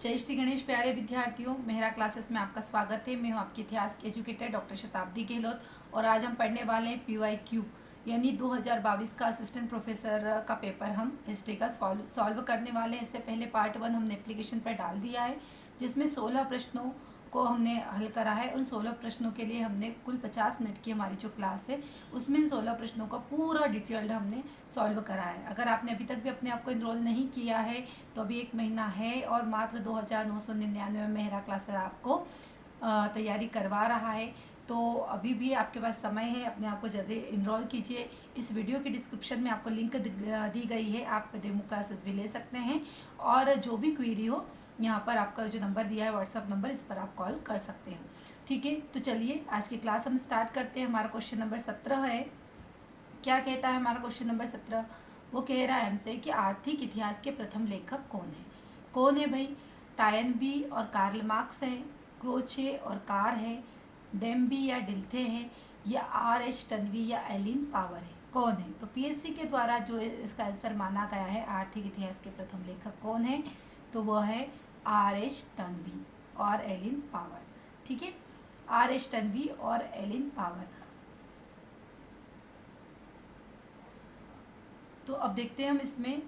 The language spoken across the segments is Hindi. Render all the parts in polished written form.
जय श्री गणेश प्यारे विद्यार्थियों, मेहरा क्लासेस में आपका स्वागत है। मैं हूं आपकी इतिहास की एजुकेटर डॉक्टर शताब्दी गहलोत और आज हम पढ़ने वाले हैं PYQ यानी 2022 का असिस्टेंट प्रोफेसर का पेपर हम हिस्ट्री का सॉल्व करने वाले हैं। इससे पहले पार्ट 1 हमने एप्लीकेशन पर डाल दिया है जिसमें 16 प्रश्नों को हमने हल करा है। उन 16 प्रश्नों के लिए हमने कुल 50 मिनट की हमारी जो क्लास है उसमें इन 16 प्रश्नों का पूरा डिटेल्ड हमने सॉल्व करा है। अगर आपने अभी तक भी अपने आप को इनरोल नहीं किया है तो अभी 1 महीना है और मात्र 2,999 में मेहरा क्लासेस आपको तैयारी करवा रहा है। तो अभी भी आपके पास समय है, अपने आप को जल्दी इनरोल कीजिए। इस वीडियो के डिस्क्रिप्शन में आपको लिंक दी गई है, आप डेमो क्लासेस भी ले सकते हैं और जो भी क्वेरी हो यहाँ पर आपका जो नंबर दिया है व्हाट्सअप नंबर, इस पर आप कॉल कर सकते हैं। ठीक है, तो चलिए आज की क्लास हम स्टार्ट करते हैं। हमारा क्वेश्चन नंबर 17 है। क्या कहता है हमारा क्वेश्चन नंबर 17? वो कह रहा है हमसे कि आर्थिक इतिहास के प्रथम लेखक कौन है भाई? टायनबी और कार्ल मार्क्स है, क्रोचे और कार है, डेम्बी या डिल्थे हैं, या RH टनवी या एलिन पावर है? कौन है? तो PSC के द्वारा जो इसका आंसर माना गया है आर्थिक इतिहास के प्रथम लेखक कौन है, तो वह है RH टनवी और एलिन पावर। ठीक है, RH टनवी और एलिन पावर। तो अब देखते हैं हम इसमें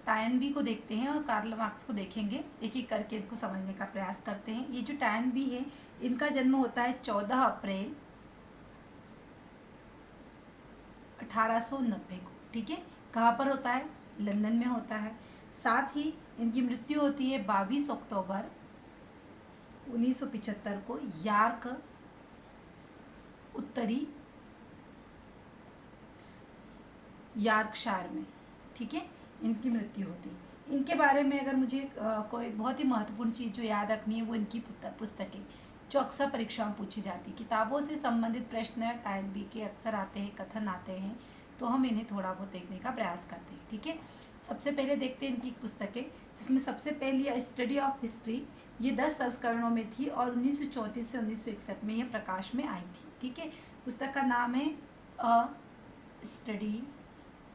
टायनबी को देखते हैं और कार्ल मार्क्स को देखेंगे, एक एक करके इसको समझने का प्रयास करते हैं। ये जो टायनबी है इनका जन्म होता है 14 अप्रैल 1890 को। ठीक है, कहाँ पर होता है? लंदन में होता है। साथ ही इनकी मृत्यु होती है 22 अक्टूबर 1975 को यार्क उत्तरी यॉर्कशायर में। ठीक है, इनकी मृत्यु होती है। इनके बारे में अगर मुझे कोई बहुत ही महत्वपूर्ण चीज़ जो याद रखनी है वो इनकी पुस्तकें जो अक्सर परीक्षा में पूछी जाती है। किताबों से संबंधित प्रश्न टायनबी के अक्सर आते हैं, कथन आते हैं, तो हम इन्हें थोड़ा बहुत देखने का प्रयास करते हैं। ठीक है, सबसे पहले देखते हैं इनकी पुस्तकें, जिसमें सबसे पहली स्टडी ऑफ हिस्ट्री, ये 10 संस्करणों में थी और 1934 से 1961 में यह प्रकाश में आई थी। ठीक है, पुस्तक का नाम है अ स्टडी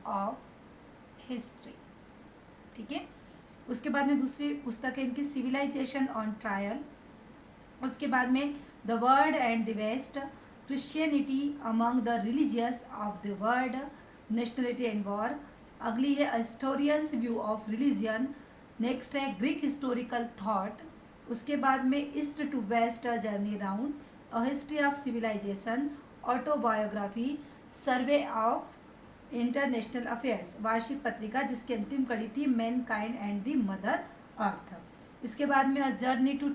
ऑफ हिस्ट्री। ठीक है, उसके बाद में दूसरी पुस्तक है इनकी सिविलाइजेशन ऑन ट्रायल। उसके बाद में the world and the west, Christianity among the religious of the world, nationality and war. अगली है historians view of religion. Next है ग्रीक हिस्टोरिकल थॉट। उसके बाद में east to west journey round, a history of civilisation, autobiography, survey of international affairs, वार्षिक पत्रिका जिसकी अंतिम कड़ी थी mankind and the mother earth. इसके बाद में अ जर्नी टू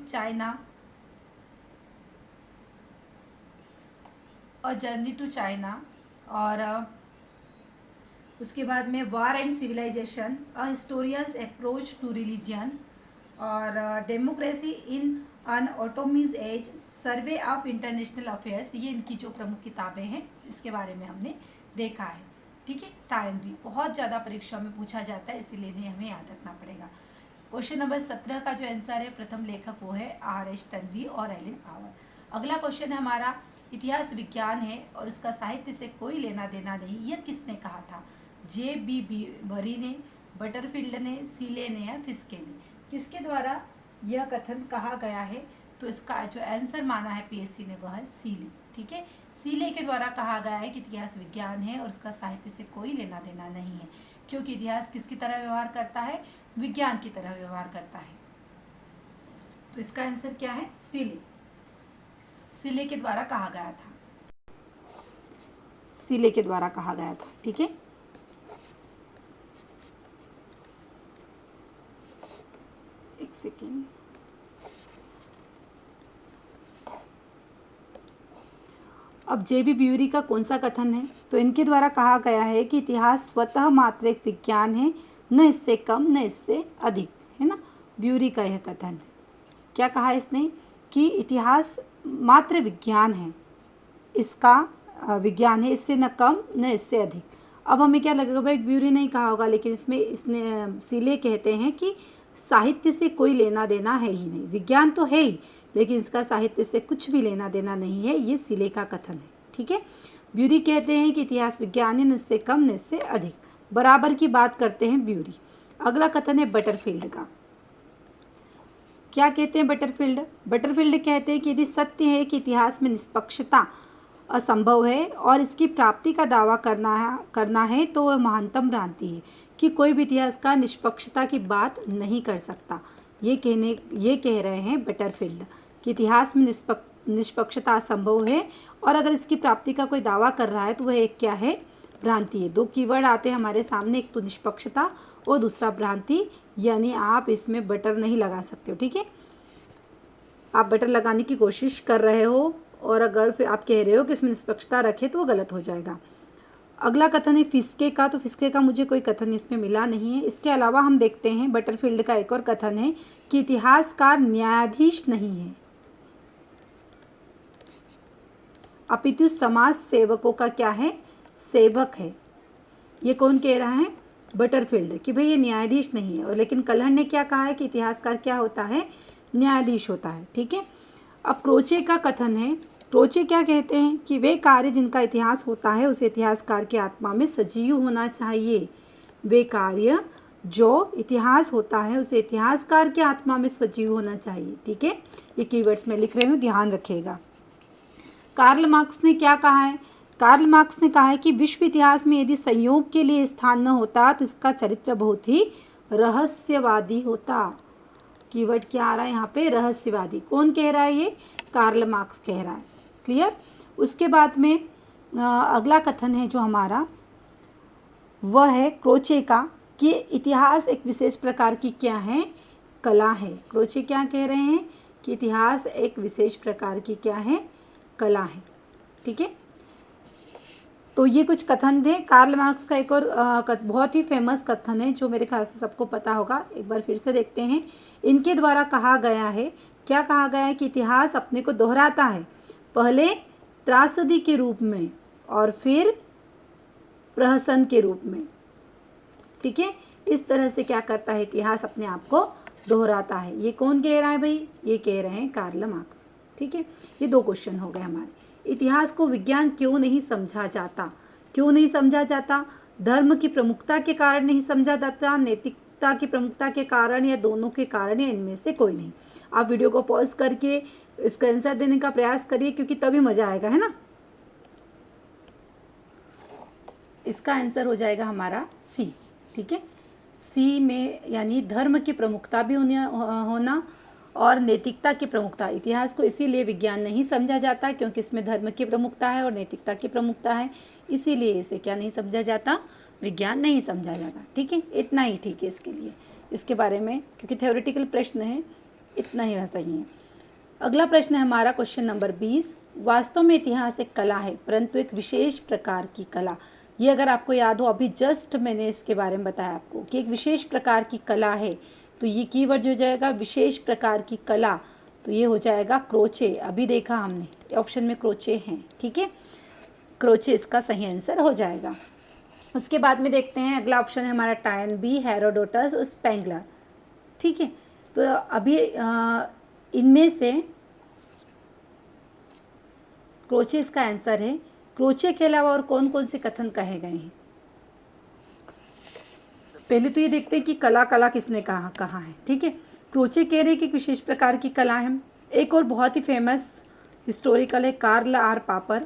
चाइना, और उसके बाद में war and civilization, a historian's approach to religion, और democracy in an atomic age, survey of international affairs. ये इनकी जो प्रमुख किताबें हैं इसके बारे में हमने देखा है। ठीक है, टायनबी बहुत ज़्यादा परीक्षा में पूछा जाता है, इसीलिए इन्हें हमें याद रखना पड़ेगा। क्वेश्चन नंबर 17 का जो आंसर है प्रथम लेखक वो है RH टनवी और एलिन पावर। अगला क्वेश्चन है हमारा, इतिहास विज्ञान है और उसका साहित्य से कोई लेना देना नहीं, यह किसने कहा था? JB बरी ने, बटरफील्ड ने, सीले ने या फिस्के ने? किसके द्वारा यह कथन कहा गया है? तो इसका जो आंसर माना है PSC ने वह है सीले। ठीक है, सीले के द्वारा कहा गया है कि इतिहास विज्ञान है और उसका साहित्य से कोई लेना देना नहीं है, क्योंकि इतिहास किसकी तरह व्यवहार करता है? विज्ञान की तरह व्यवहार करता है। तो इसका आंसर क्या है? सीले। सीले के द्वारा कहा गया था, सीले के द्वारा कहा गया था। ठीक है, एक सेकेंड। अब JB ब्यूरी का कौन सा कथन है? तो इनके द्वारा कहा गया है कि इतिहास स्वतः मात्र एक विज्ञान है, न इससे कम न इससे अधिक, है ना। ब्यूरी का यह कथन है। क्या कहा इसने? कि इतिहास मात्र विज्ञान है, इसका विज्ञान है, इससे न कम न इससे अधिक। अब हमें क्या लगेगा भाई, ब्यूरी नहीं कहा होगा, लेकिन इसने सीले कहते हैं कि साहित्य से कोई लेना देना है ही नहीं, विज्ञान तो है ही लेकिन इसका साहित्य से कुछ भी लेना देना नहीं है, ये सीले का कथन है। ठीक है, ब्यूरी कहते हैं कि इतिहास विज्ञान है, न इससे कम न इससे अधिक, बराबर की बात करते हैं ब्यूरी। अगला कथन है बटरफील्ड का। क्या कहते हैं बटरफील्ड? बटरफील्ड कहते हैं कि यदि सत्य है कि इतिहास में निष्पक्षता असंभव है और इसकी प्राप्ति का दावा करना है तो वह महानतम भ्रांति है, कि कोई भी इतिहासकार निष्पक्षता की बात नहीं कर सकता। ये कह रहे हैं बटरफील्ड कि इतिहास में निष्पक्षता असंभव है और अगर इसकी प्राप्ति का कोई दावा कर रहा है तो वह एक क्या है? भ्रांति है। 2 कीवर्ड आते हैं हमारे सामने, एक तो निष्पक्षता और दूसरा भ्रांति, यानी आप इसमें बटर नहीं लगा सकते हो। ठीक है, आप बटर लगाने की कोशिश कर रहे हो और अगर फिर आप कह रहे हो कि इसमें निष्पक्षता रखे तो वो गलत हो जाएगा। अगला कथन है फिस्के का, तो फिस्के का मुझे कोई कथन इसमें मिला नहीं है। इसके अलावा हम देखते हैं बटरफील्ड का एक और कथन है कि इतिहासकार न्यायाधीश नहीं है अपितु समाज सेवकों का क्या है? सेवक है। ये कौन कह रहा है? बटरफील्ड, कि भाई ये न्यायाधीश नहीं है। और लेकिन कलहर ने क्या कहा है कि इतिहासकार क्या होता है? न्यायाधीश होता है। ठीक है, अब क्रोचे का कथन है। क्रोचे क्या कहते हैं कि वे कार्य जिनका इतिहास होता है उसे इतिहासकार की आत्मा में सजीव होना चाहिए। वे कार्य जो इतिहास होता है उसे इतिहासकार की आत्मा में सजीव होना चाहिए। ठीक है, ये कीवर्ड्स मैं लिख रही हूँ, ध्यान रखिएगा। कार्ल मार्क्स ने क्या कहा है? कार्ल मार्क्स ने कहा है कि विश्व इतिहास में यदि संयोग के लिए स्थान न होता तो इसका चरित्र बहुत ही रहस्यवादी होता। कीवर्ड क्या आ रहा है यहाँ पे? रहस्यवादी। कौन कह रहा है? ये कार्ल मार्क्स कह रहा है। क्लियर? उसके बाद में अगला कथन है जो हमारा, वह है क्रोचे का, कि इतिहास एक विशेष प्रकार की क्या है? कला है। क्रोचे क्या कह रहे हैं कि इतिहास एक विशेष प्रकार की क्या है? कला है। ठीक है, तो ये कुछ कथन थे। कार्ल मार्क्स का एक और बहुत ही फेमस कथन है जो मेरे ख्याल से सबको पता होगा, एक बार फिर से देखते हैं। इनके द्वारा कहा गया है, क्या कहा गया है? कि इतिहास अपने को दोहराता है, पहले त्रासदी के रूप में और फिर प्रहसन के रूप में। ठीक है, इस तरह से क्या करता है? इतिहास अपने आप को दोहराता है। ये कौन कह रहा है भाई? ये कह रहे हैं कार्ल मार्क्स। ठीक है, ये 2 क्वेश्चन हो गए हमारे। इतिहास को विज्ञान क्यों नहीं समझा जाता? क्यों नहीं समझा जाता? धर्म की प्रमुखता के कारण नहीं समझा जाता, नैतिकता की प्रमुखता के कारण, या दोनों के कारण, या इनमें से कोई नहीं। आप वीडियो को पॉज करके इसका आंसर देने का प्रयास करिए, क्योंकि तभी मजा आएगा, है ना। इसका आंसर हो जाएगा हमारा सी। ठीक है, सी में यानी धर्म की प्रमुखता भी होना और नैतिकता की प्रमुखता। इतिहास को इसीलिए विज्ञान नहीं समझा जाता क्योंकि इसमें धर्म की प्रमुखता है और नैतिकता की प्रमुखता है, इसीलिए इसे क्या नहीं समझा जाता? विज्ञान नहीं समझा जाता। ठीक है, इतना ही ठीक है इसके लिए, इसके बारे में, क्योंकि थ्योरेटिकल प्रश्न है, इतना ही सही है। अगला प्रश्न है हमारा क्वेश्चन नंबर 20। वास्तव में इतिहास एक कला है, परंतु एक विशेष प्रकार की कला। ये अगर आपको याद हो, अभी जस्ट मैंने इसके बारे में बताया आपको कि एक विशेष प्रकार की कला है, तो ये कीवर्ड जो हो जाएगा विशेष प्रकार की कला, तो ये हो जाएगा क्रोचे। अभी देखा हमने ऑप्शन में क्रोचे हैं। ठीक है, क्रोचे इसका सही आंसर हो जाएगा। उसके बाद में देखते हैं अगला ऑप्शन है हमारा टायन बी, हेरोडोटस और स्पेंगलर। ठीक है, तो अभी इनमें से क्रोचे इसका आंसर है। क्रोचे के अलावा और कौन कौन से कथन कहे गए हैं? पहले तो ये देखते हैं कि कला किसने कहा है। ठीक है, क्रोचे कह रहे हैं कि विशेष प्रकार की कला है। एक और बहुत ही फेमस हिस्टोरिकल है कार्ल आर पापर,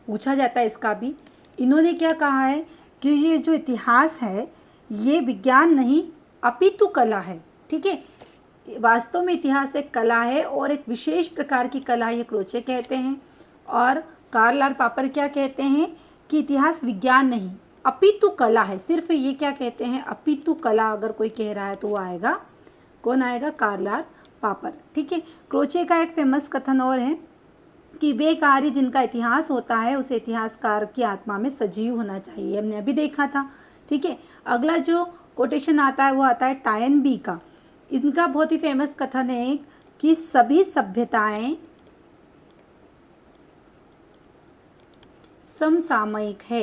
पूछा जाता है इसका भी। इन्होंने क्या कहा है कि ये जो इतिहास है ये विज्ञान नहीं अपितु कला है। ठीक है, वास्तव में इतिहास एक कला है और एक विशेष प्रकार की कला, ये क्रोचे कहते हैं। और कार्ल आर पापर क्या कहते हैं कि इतिहास विज्ञान नहीं अपितु कला है। सिर्फ ये क्या कहते हैं? अपितु कला। अगर कोई कह रहा है तो वो आएगा, कौन आएगा? कार्ल आर पापर। ठीक है, क्रोचे का एक फेमस कथन और है कि वे कार्य जिनका इतिहास होता है उसे इतिहासकार की आत्मा में सजीव होना चाहिए, हमने अभी देखा था। ठीक है, अगला जो कोटेशन आता है वो आता है टायन बी का। इनका बहुत ही फेमस कथन है कि सभी सभ्यताएं समसामयिक है।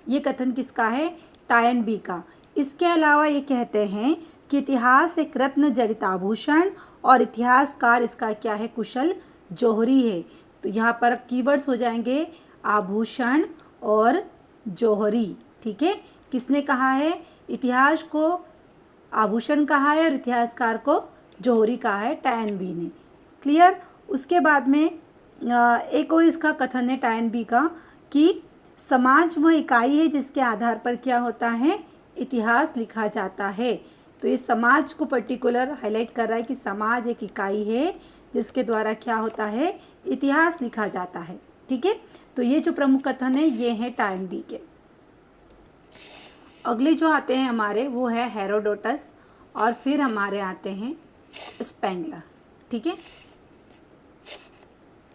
ये कथन किसका है? टायन बी का। इसके अलावा ये कहते हैं कि इतिहास एक रत्न जड़ित आभूषण और इतिहासकार इसका क्या है? कुशल जौहरी है। तो यहाँ पर कीवर्ड्स हो जाएंगे आभूषण और जौहरी। ठीक है, किसने कहा है? इतिहास को आभूषण कहा है और इतिहासकार को जोहरी कहा है टायन बी ने। क्लियर। उसके बाद में एक और इसका कथन है टायन बी का कि समाज वह इकाई है जिसके आधार पर क्या होता है, इतिहास लिखा जाता है। तो इस समाज को पर्टिकुलर हाईलाइट कर रहा है कि समाज एक इकाई है जिसके द्वारा क्या होता है, इतिहास लिखा जाता है। ठीक है, तो ये जो प्रमुख कथन है ये है टायन बी के। अगले जो आते हैं हमारे वो है हेरोडोटस और फिर हमारे आते हैं स्पेंगलर। ठीक है,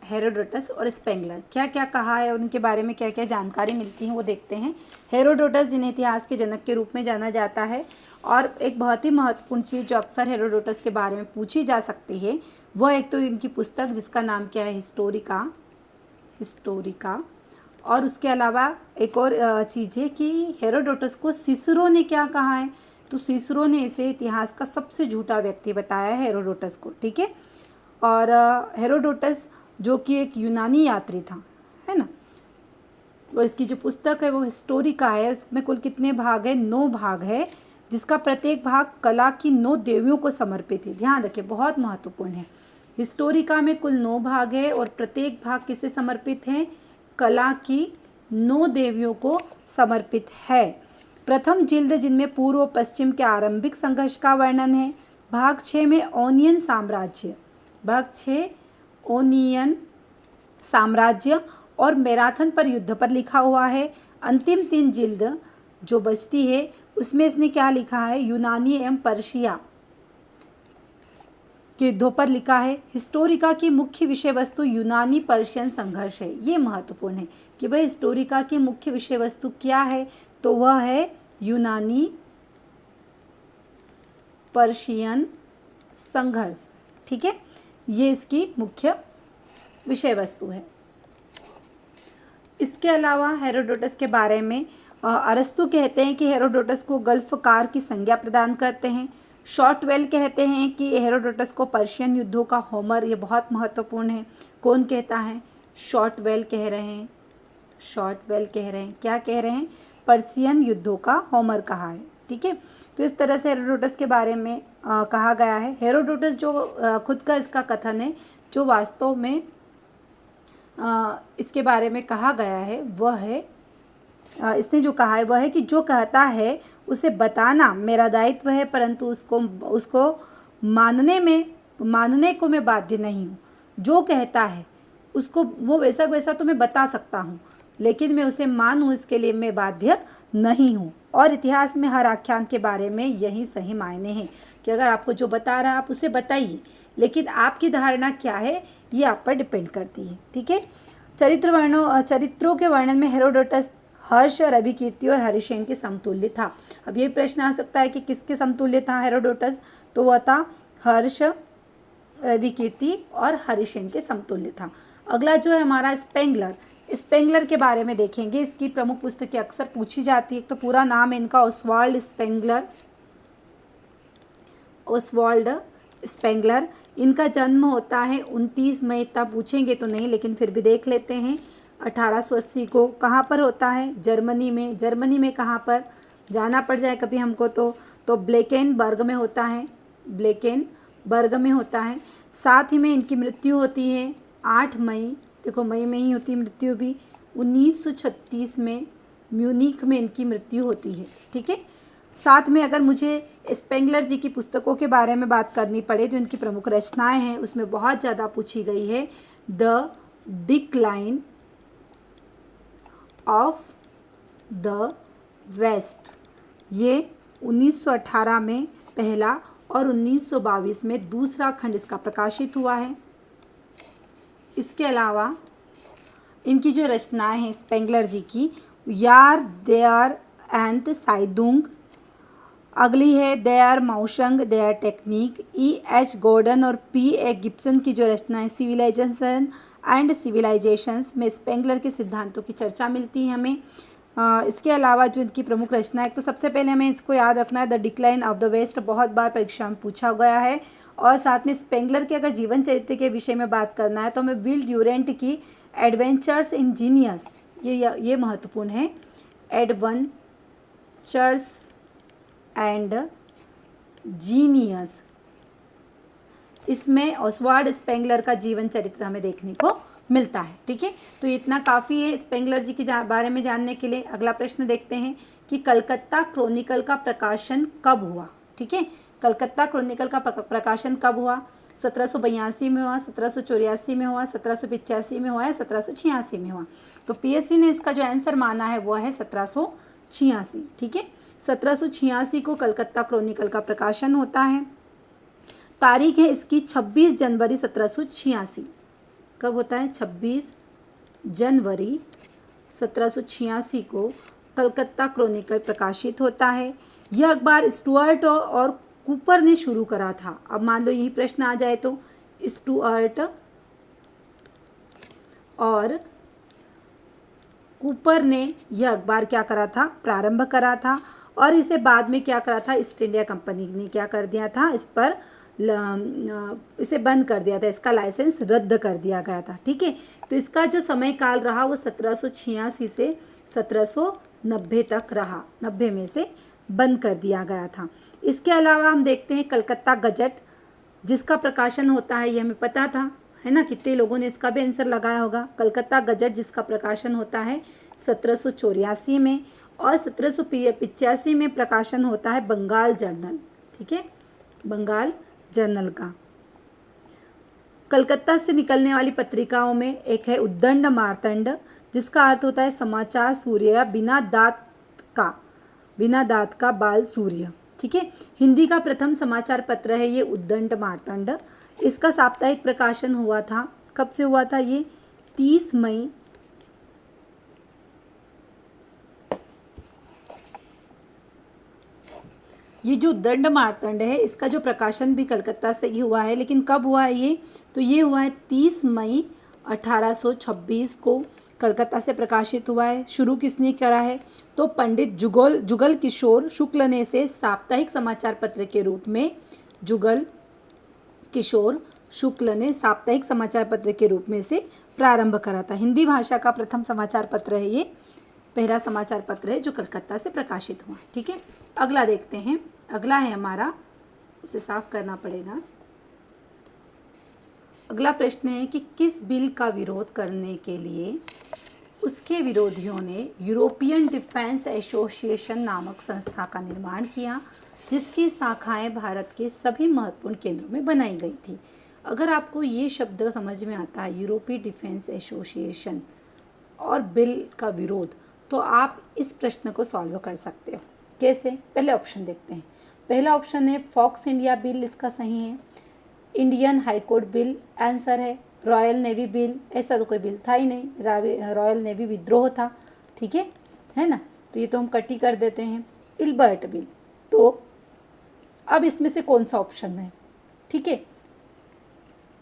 हेरोडोटस और स्पेंगलर क्या क्या कहा है, उनके बारे में क्या क्या जानकारी मिलती है वो देखते हैं। हेरोडोटस जिन्हें इतिहास के जनक के रूप में जाना जाता है, और एक बहुत ही महत्वपूर्ण चीज़ जो अक्सर हेरोडोटस के बारे में पूछी जा सकती है वह एक तो इनकी पुस्तक जिसका नाम क्या है, हिस्टोरिका। और उसके अलावा एक और चीज़ है कि हेरोडोटस को सिसरो ने क्या कहा है, तो सिसरो ने इसे इतिहास का सबसे झूठा व्यक्ति बताया है हेरोडोटस को। ठीक है, और हेरोडोटस जो कि एक यूनानी यात्री था, है ना, और इसकी जो पुस्तक है वो हिस्टोरिका है। इसमें कुल कितने भाग है, 9 भाग है, जिसका प्रत्येक भाग कला की 9 देवियों को समर्पित है। ध्यान रखें, बहुत महत्वपूर्ण है। हिस्टोरिका में कुल 9 भाग है और प्रत्येक भाग किसे समर्पित है, कला की 9 देवियों को समर्पित है। प्रथम जिल्द जिनमें पूर्व और पश्चिम के आरंभिक संघर्ष का वर्णन है। भाग 6 में ओनियन साम्राज्य, भाग 6 ओनियन साम्राज्य और मैराथन पर युद्ध पर लिखा हुआ है। अंतिम 3 जिल्द जो बचती है उसमें इसने क्या लिखा है, यूनानी एवं पर्शिया के युद्धों पर लिखा है। हिस्टोरिका की मुख्य विषय वस्तु यूनानी पर्शियन संघर्ष है। ये महत्वपूर्ण है कि भाई हिस्टोरिका की मुख्य विषय वस्तु क्या है, तो वह है यूनानी पर्शियन संघर्ष। ठीक है, ये इसकी मुख्य विषय वस्तु है। इसके अलावा हेरोडोटस के बारे में अरस्तु कहते हैं कि हेरोडोटस को गल्फकार की संज्ञा प्रदान करते हैं। शॉर्टवेल कहते हैं कि हेरोडोटस को पर्शियन युद्धों का होमर, ये बहुत महत्वपूर्ण है। कौन कहता है, शॉर्टवेल कह रहे हैं, शॉर्टवेल कह रहे हैं, क्या कह रहे हैं, पर्शियन युद्धों का होमर कहा है। ठीक है, तो इस तरह से हेरोडोटस के बारे में कहा गया है। हेरोडोटस जो खुद का इसका कथन है, जो वास्तव में इसके बारे में कहा गया है वह है, इसने जो कहा है वह है कि जो कहता है उसे बताना मेरा दायित्व है, परंतु उसको मानने को मैं बाध्य नहीं हूँ। जो कहता है उसको वो वैसा तो मैं बता सकता हूँ, लेकिन मैं उसे मानूँ इसके लिए मैं बाध्य नहीं हूँ। और इतिहास में हर आख्यान के बारे में यही सही मायने हैं कि अगर आपको जो बता रहा है आप उसे बताइए, लेकिन आपकी धारणा क्या है ये आप पर डिपेंड करती है। ठीक है, चरित्रों के वर्णन में हेरोडोटस हर्ष, रविकीर्ति और हरिसेन के समतुल्य था। अब ये प्रश्न आ सकता है कि किसके समतुल्य था हेरोडोटस, तो वह था हर्ष, रविकीर्ति और हरिसेन के समतुल्य था। अगला जो है हमारा स्पेंगलर के बारे में देखेंगे। इसकी प्रमुख पुस्तकें अक्सर पूछी जाती है। एक तो पूरा नाम है इनका ओस्वाल्ड स्पेंगलर। इनका जन्म होता है 29 मई, इतना पूछेंगे तो नहीं लेकिन फिर भी देख लेते हैं, 1880 को। कहाँ पर होता है, जर्मनी में। जर्मनी में कहाँ पर जाना पड़ जाए कभी हमको तो ब्लेकेनबर्ग में होता है, ब्लेकेनबर्ग में होता है। साथ ही में इनकी मृत्यु होती है 8 मई, देखो मई में ही होती है मृत्यु भी, 1936 में म्यूनिख में इनकी मृत्यु होती है। ठीक है, साथ में अगर मुझे स्पेंगलर जी की पुस्तकों के बारे में बात करनी पड़े तो इनकी प्रमुख रचनाएं हैं, उसमें बहुत ज़्यादा पूछी गई है the decline of the west. ये 1918 में पहला और 1922 में दूसरा खंड इसका प्रकाशित हुआ है। इसके अलावा इनकी जो रचनाएं हैं स्पेंगलर जी की, यार देयर एंड साइदुंग, अगली है देयर माउशंग देयर टेक्निक। E.H. गॉर्डन और P.A. गिब्सन की जो रचना है सिविलाइजेशन एंड सिविलाइजेशंस में स्पेंगलर के सिद्धांतों की चर्चा मिलती है हमें। इसके अलावा जो इनकी प्रमुख रचना है, तो सबसे पहले हमें इसको याद रखना है the decline of the west, बहुत बार परीक्षा में पूछा गया है। और साथ में स्पेंगलर के अगर जीवन चरित्र के विषय में बात करना है तो हमें विल ड्यूरेंट की एडवेंचर्स इन जीनियस, ये महत्वपूर्ण है, एडवेंचर्स एंड जीनियस, इसमें ऑसवाल्ड स्पेंगलर का जीवन चरित्र हमें देखने को मिलता है। ठीक है, तो इतना काफ़ी है स्पेंगलर जी के बारे में जानने के लिए। अगला प्रश्न देखते हैं कि कलकत्ता क्रॉनिकल का प्रकाशन कब हुआ। ठीक है, कलकत्ता क्रॉनिकल का प्रकाशन कब हुआ? 1782 में हुआ, 1784 में हुआ, 1785 में हुआ या 1786 में हुआ? तो पीएससी ने इसका जो आंसर माना है वो है 1786। ठीक है, 1786 को कलकत्ता क्रॉनिकल का प्रकाशन होता है। तारीख है इसकी 26 जनवरी 1786। कब होता है? 26 जनवरी 1786 को कलकत्ता क्रॉनिकल प्रकाशित होता है। यह अखबार स्टुअर्ट और कूपर ने शुरू करा था। अब मान लो यही प्रश्न आ जाए तो स्टुअर्ट और कूपर ने यह अखबार क्या करा था? प्रारंभ करा था। और इसे बाद में क्या करा था? ईस्ट इंडिया कंपनी ने क्या कर दिया था? इस पर इसे बंद कर दिया था, इसका लाइसेंस रद्द कर दिया गया था। ठीक है, तो इसका जो समय काल रहा वो 1786 से 1790 तक रहा। 90 में से बंद कर दिया गया था। इसके अलावा हम देखते हैं कलकत्ता गजट, जिसका प्रकाशन होता है, ये हमें पता था, है ना? कितने लोगों ने इसका भी आंसर लगाया होगा। कलकत्ता गजट जिसका प्रकाशन होता है 1784 में, और 1785 में प्रकाशन होता है बंगाल जर्नल। ठीक है, बंगाल जर्नल का। कलकत्ता से निकलने वाली पत्रिकाओं में एक है उद्दंड मार्तंड, जिसका अर्थ होता है समाचार सूर्य या बिना दांत का बाल सूर्य। ठीक है, हिंदी का प्रथम समाचार पत्र है ये उद्दंड मार्तंड। इसका साप्ताहिक प्रकाशन हुआ था, कब से हुआ था ये? 30 मई ये जो दंड मार्तंड है इसका जो प्रकाशन भी कलकत्ता से ही हुआ है, लेकिन कब हुआ है ये? तो ये हुआ है 30 मई 1826 को कलकत्ता से प्रकाशित हुआ है। शुरू किसने करा है? तो पंडित जुगल किशोर शुक्ल ने इसे साप्ताहिक समाचार पत्र के रूप में, जुगल किशोर शुक्ल ने साप्ताहिक समाचार पत्र के रूप में इसे प्रारंभ करा था। हिंदी भाषा का प्रथम समाचार पत्र है ये, पहला समाचार पत्र है जो कलकत्ता से प्रकाशित हुआ। ठीक है, अगला देखते हैं। अगला है हमारा, इसे साफ करना पड़ेगा। अगला प्रश्न है कि किस बिल का विरोध करने के लिए उसके विरोधियों ने यूरोपियन डिफेंस एसोसिएशन नामक संस्था का निर्माण किया, जिसकी शाखाएं भारत के सभी महत्वपूर्ण केंद्रों में बनाई गई थी। अगर आपको ये शब्द समझ में आता है, यूरोपीय डिफेंस एसोसिएशन और बिल का विरोध, तो आप इस प्रश्न को सॉल्व कर सकते हो। कैसे? पहले ऑप्शन देखते हैं। पहला ऑप्शन है फॉक्स इंडिया बिल, इसका सही है। Indian high court bill answer है। रॉयल नेवी बिल, ऐसा तो कोई बिल था ही नहीं, रॉयल नेवी विद्रोह था। ठीक है ना? तो ये तो हम कट ही कर देते हैं। इल्बर्ट बिल, तो अब इसमें से कौन सा ऑप्शन है? ठीक है,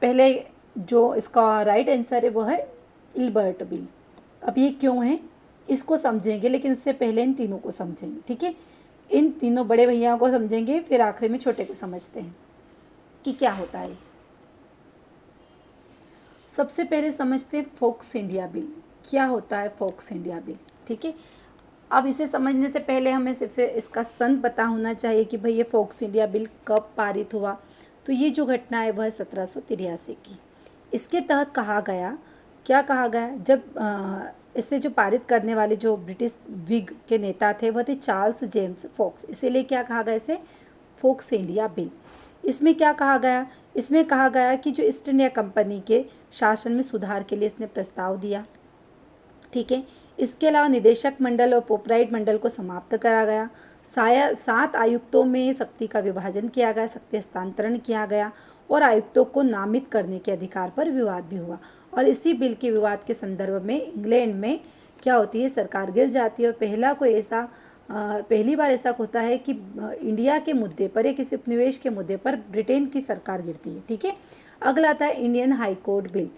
पहले जो इसका राइट आंसर है वो है इल्बर्ट बिल। अब ये क्यों है इसको समझेंगे, लेकिन इससे पहले इन तीनों को समझेंगे। ठीक है, इन तीनों बड़े भैया को समझेंगे, फिर आखिर में छोटे को समझते हैं कि क्या होता है। सबसे पहले समझते हैं फोक्स इंडिया बिल। क्या होता है फोक्स इंडिया बिल? ठीक है, अब इसे समझने से पहले हमें सिर्फ इसका सन पता होना चाहिए कि भाई ये फोक्स इंडिया बिल कब पारित हुआ। तो ये जो घटना है वह 1783 की। इसके तहत कहा गया, क्या कहा गया? जब इसे जो पारित करने वाले जो ब्रिटिश विग के नेता थे वह थे चार्ल्स जेम्स फोक्स, इसीलिए क्या कहा गया इसे? Fox's India bill. इसमें क्या कहा गया? इसमें कहा गया कि जो ईस्ट इंडिया कंपनी के शासन में सुधार के लिए इसने प्रस्ताव दिया। ठीक है, इसके अलावा निदेशक मंडल और पोपराइट मंडल को समाप्त करा गया। 7 आयुक्तों में शक्ति का विभाजन किया गया, शक्ति हस्तांतरण किया गया, और आयुक्तों को नामित करने के अधिकार पर विवाद भी हुआ। और इसी बिल के विवाद के संदर्भ में इंग्लैंड में क्या होती है? सरकार गिर जाती है। और पहली बार ऐसा होता है कि इंडिया के मुद्दे पर या किसी उपनिवेश के मुद्दे पर ब्रिटेन की सरकार गिरती है। ठीक है, अगला आता है Indian high court bill.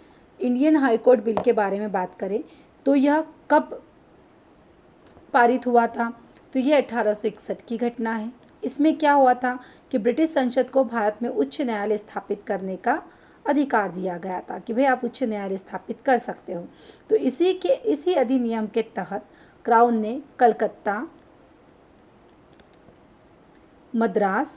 Indian high court bill के बारे में बात करें तो यह कब पारित हुआ था? तो यह 1861 की घटना है। इसमें क्या हुआ था कि ब्रिटिश संसद को भारत में उच्च न्यायालय स्थापित करने का अधिकार दिया गया था कि भाई आप उच्च न्यायालय स्थापित कर सकते हो। तो इसी अधिनियम के तहत क्राउन ने कलकत्ता, मद्रास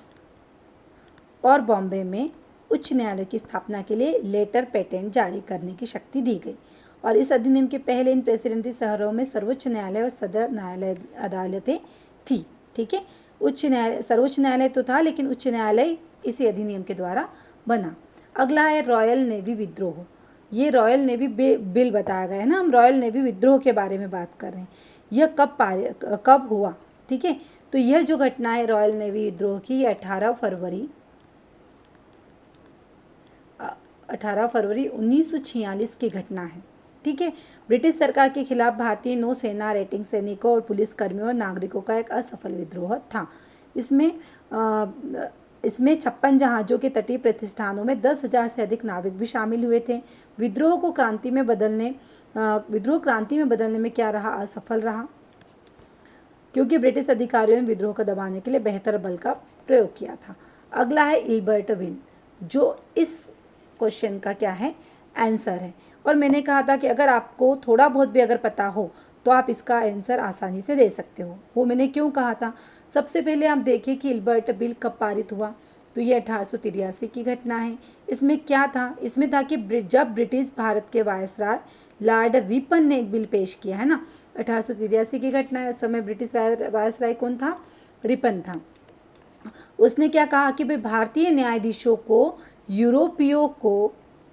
और बॉम्बे में उच्च न्यायालय की स्थापना के लिए लेटर पेटेंट जारी करने की शक्ति दी गई। और इस अधिनियम के पहले इन प्रेसिडेंसी शहरों में सर्वोच्च न्यायालय और सदर न्यायालय अदालतें थी। ठीक है, उच्च न्यायालय, सर्वोच्च न्यायालय तो था लेकिन उच्च न्यायालय इसी अधिनियम के द्वारा बना। अगला है रॉयल नेवी विद्रोह। ये रॉयल नेवी बिल बताया गया है ना, हम रॉयल नेवी विद्रोह के बारे में बात कर रहे हैं। यह कब हुआ? ठीक है, तो यह जो घटना है रॉयल नेवी विद्रोह की, ये 18 फरवरी 1946 की घटना है। ठीक है, ब्रिटिश सरकार के खिलाफ भारतीय नौसेना, रेटिंग सैनिकों और पुलिस कर्मियों और नागरिकों का एक असफल विद्रोह था। इसमें 56 जहाज़ों के तटीय प्रतिष्ठानों में 10,000 से अधिक नाविक भी शामिल हुए थे। विद्रोह क्रांति में बदलने में क्या रहा? असफल रहा, क्योंकि ब्रिटिश अधिकारियों ने विद्रोह को दबाने के लिए बेहतर बल का प्रयोग किया था। अगला है इल्बर्ट विल, जो इस क्वेश्चन का क्या है? आंसर है। और मैंने कहा था कि अगर आपको थोड़ा बहुत भी अगर पता हो तो आप इसका आंसर आसानी से दे सकते हो। वो मैंने क्यों कहा था? सबसे पहले आप देखिए कि इल्बर्ट बिल कब पारित हुआ, तो ये 1883 की घटना है। इसमें क्या था? इसमें था कि जब ब्रिटिश भारत के वायसराय लॉर्ड रिपन ने एक बिल पेश किया है ना, 1883 की घटना है। उस समय ब्रिटिश वायसराय कौन था? रिपन था। उसने क्या कहा कि भाई भारतीय न्यायाधीशों को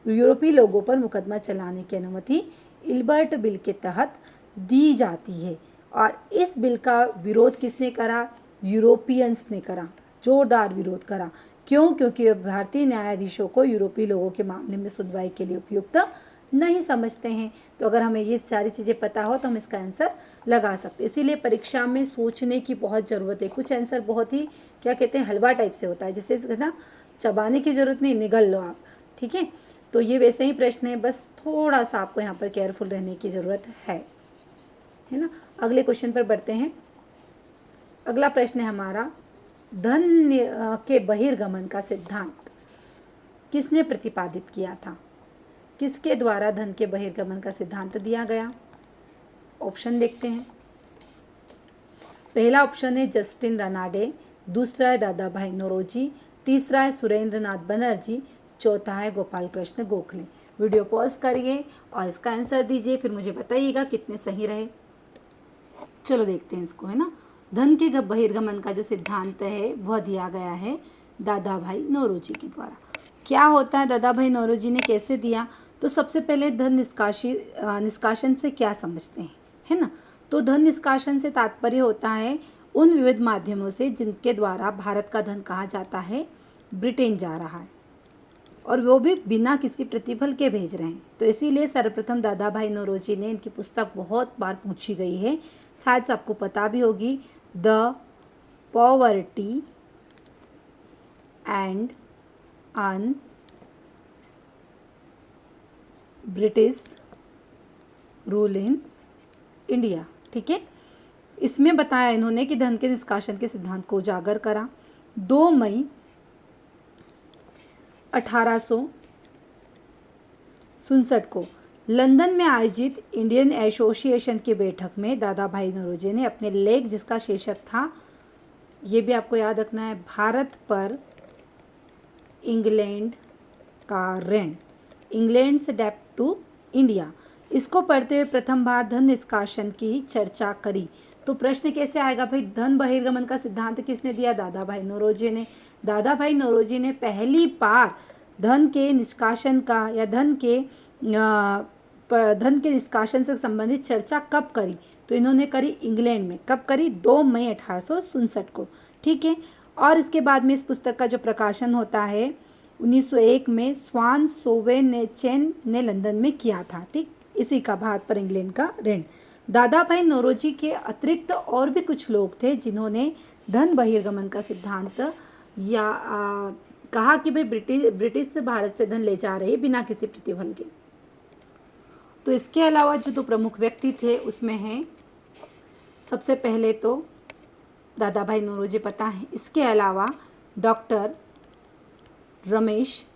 यूरोपीय लोगों पर मुकदमा चलाने की अनुमति इल्बर्ट बिल के तहत दी जाती है। और इस बिल का विरोध किसने करा? यूरोपियंस ने करा, जोरदार विरोध करा। क्यों? क्योंकि भारतीय न्यायाधीशों को यूरोपीय लोगों के मामले में सुनवाई के लिए उपयुक्त नहीं समझते हैं। तो अगर हमें ये सारी चीज़ें पता हो तो हम इसका आंसर लगा सकते हैं। इसीलिए परीक्षा में सोचने की बहुत ज़रूरत है। कुछ आंसर बहुत ही क्या कहते हैं, हलवा टाइप से होता है, जिससे ना चबाने की ज़रूरत नहीं, निगल लो आप। ठीक है, तो ये वैसे ही प्रश्न है, बस थोड़ा सा आपको यहाँ पर केयरफुल रहने की ज़रूरत है ना। अगले क्वेश्चन पर बढ़ते हैं। अगला प्रश्न है हमारा, धन के बहिर्गमन का सिद्धांत किसने प्रतिपादित किया था? किसके द्वारा धन के बहिर्गमन का सिद्धांत दिया गया? ऑप्शन देखते हैं। पहला ऑप्शन है जस्टिन रनाडे, दूसरा है दादा भाई नौरोजी, तीसरा है सुरेंद्र नाथ बनर्जी, चौथा है गोपाल कृष्ण गोखले। वीडियो पॉज करिए और इसका आंसर दीजिए, फिर मुझे बताइएगा कितने सही रहे। चलो देखते हैं इसको, है ना। धन के बहिर्गमन का जो सिद्धांत है वह दिया गया है दादा भाई नौरोजी के द्वारा। क्या होता है, दादा भाई नौरोजी ने कैसे दिया? तो सबसे पहले धन निष्कासन से क्या समझते हैं, है ना। तो धन निष्कासन से तात्पर्य होता है उन विविध माध्यमों से जिनके द्वारा भारत का धन कहा जाता है ब्रिटेन जा रहा है, और वो भी बिना किसी प्रतिफल के भेज रहे हैं। तो इसीलिए सर्वप्रथम दादा भाई नौरोजी ने, इनकी पुस्तक बहुत बार पूछी गई है, शायद से आपको पता भी होगी, the poverty and un British rule in India. ठीक है, इसमें बताया इन्होंने कि धन के निष्कासन के सिद्धांत को उजागर करा। 2 मई 1867 को लंदन में आयोजित इंडियन एसोसिएशन की बैठक में दादा भाई नौरोजी ने अपने लेख, जिसका शीर्षक था, ये भी आपको याद रखना है, भारत पर इंग्लैंड का ऋण, इंग्लैंड से डेब्ट टू इंडिया, इसको पढ़ते हुए प्रथम बार धन निष्कासन की चर्चा करी। तो प्रश्न कैसे आएगा भाई, धन बहिर्गमन का सिद्धांत किसने दिया? दादा भाई नौरोजी ने। दादा भाई नौरोजी ने पहली बार धन के निष्कासन का या धन के निष्कासन से संबंधित चर्चा कब करी? तो इन्होंने करी इंग्लैंड में। कब करी? 2 मई 1867 को। ठीक है, और इसके बाद में इस पुस्तक का जो प्रकाशन होता है 1901 में स्वान सोवेनेचेन ने लंदन में किया था। ठीक, इसी का भारत पर इंग्लैंड का ऋण। दादा भाई नौरोजी के अतिरिक्त और भी कुछ लोग थे जिन्होंने धन बहिर्गमन का सिद्धांत या कहा कि भाई ब्रिटिश से भारत से धन ले जा रहे बिना किसी प्रतिफल के। तो इसके अलावा जो 2 प्रमुख व्यक्ति थे उसमें हैं, सबसे पहले तो दादा भाई नौरोजी पता है, इसके अलावा डॉक्टर रमेश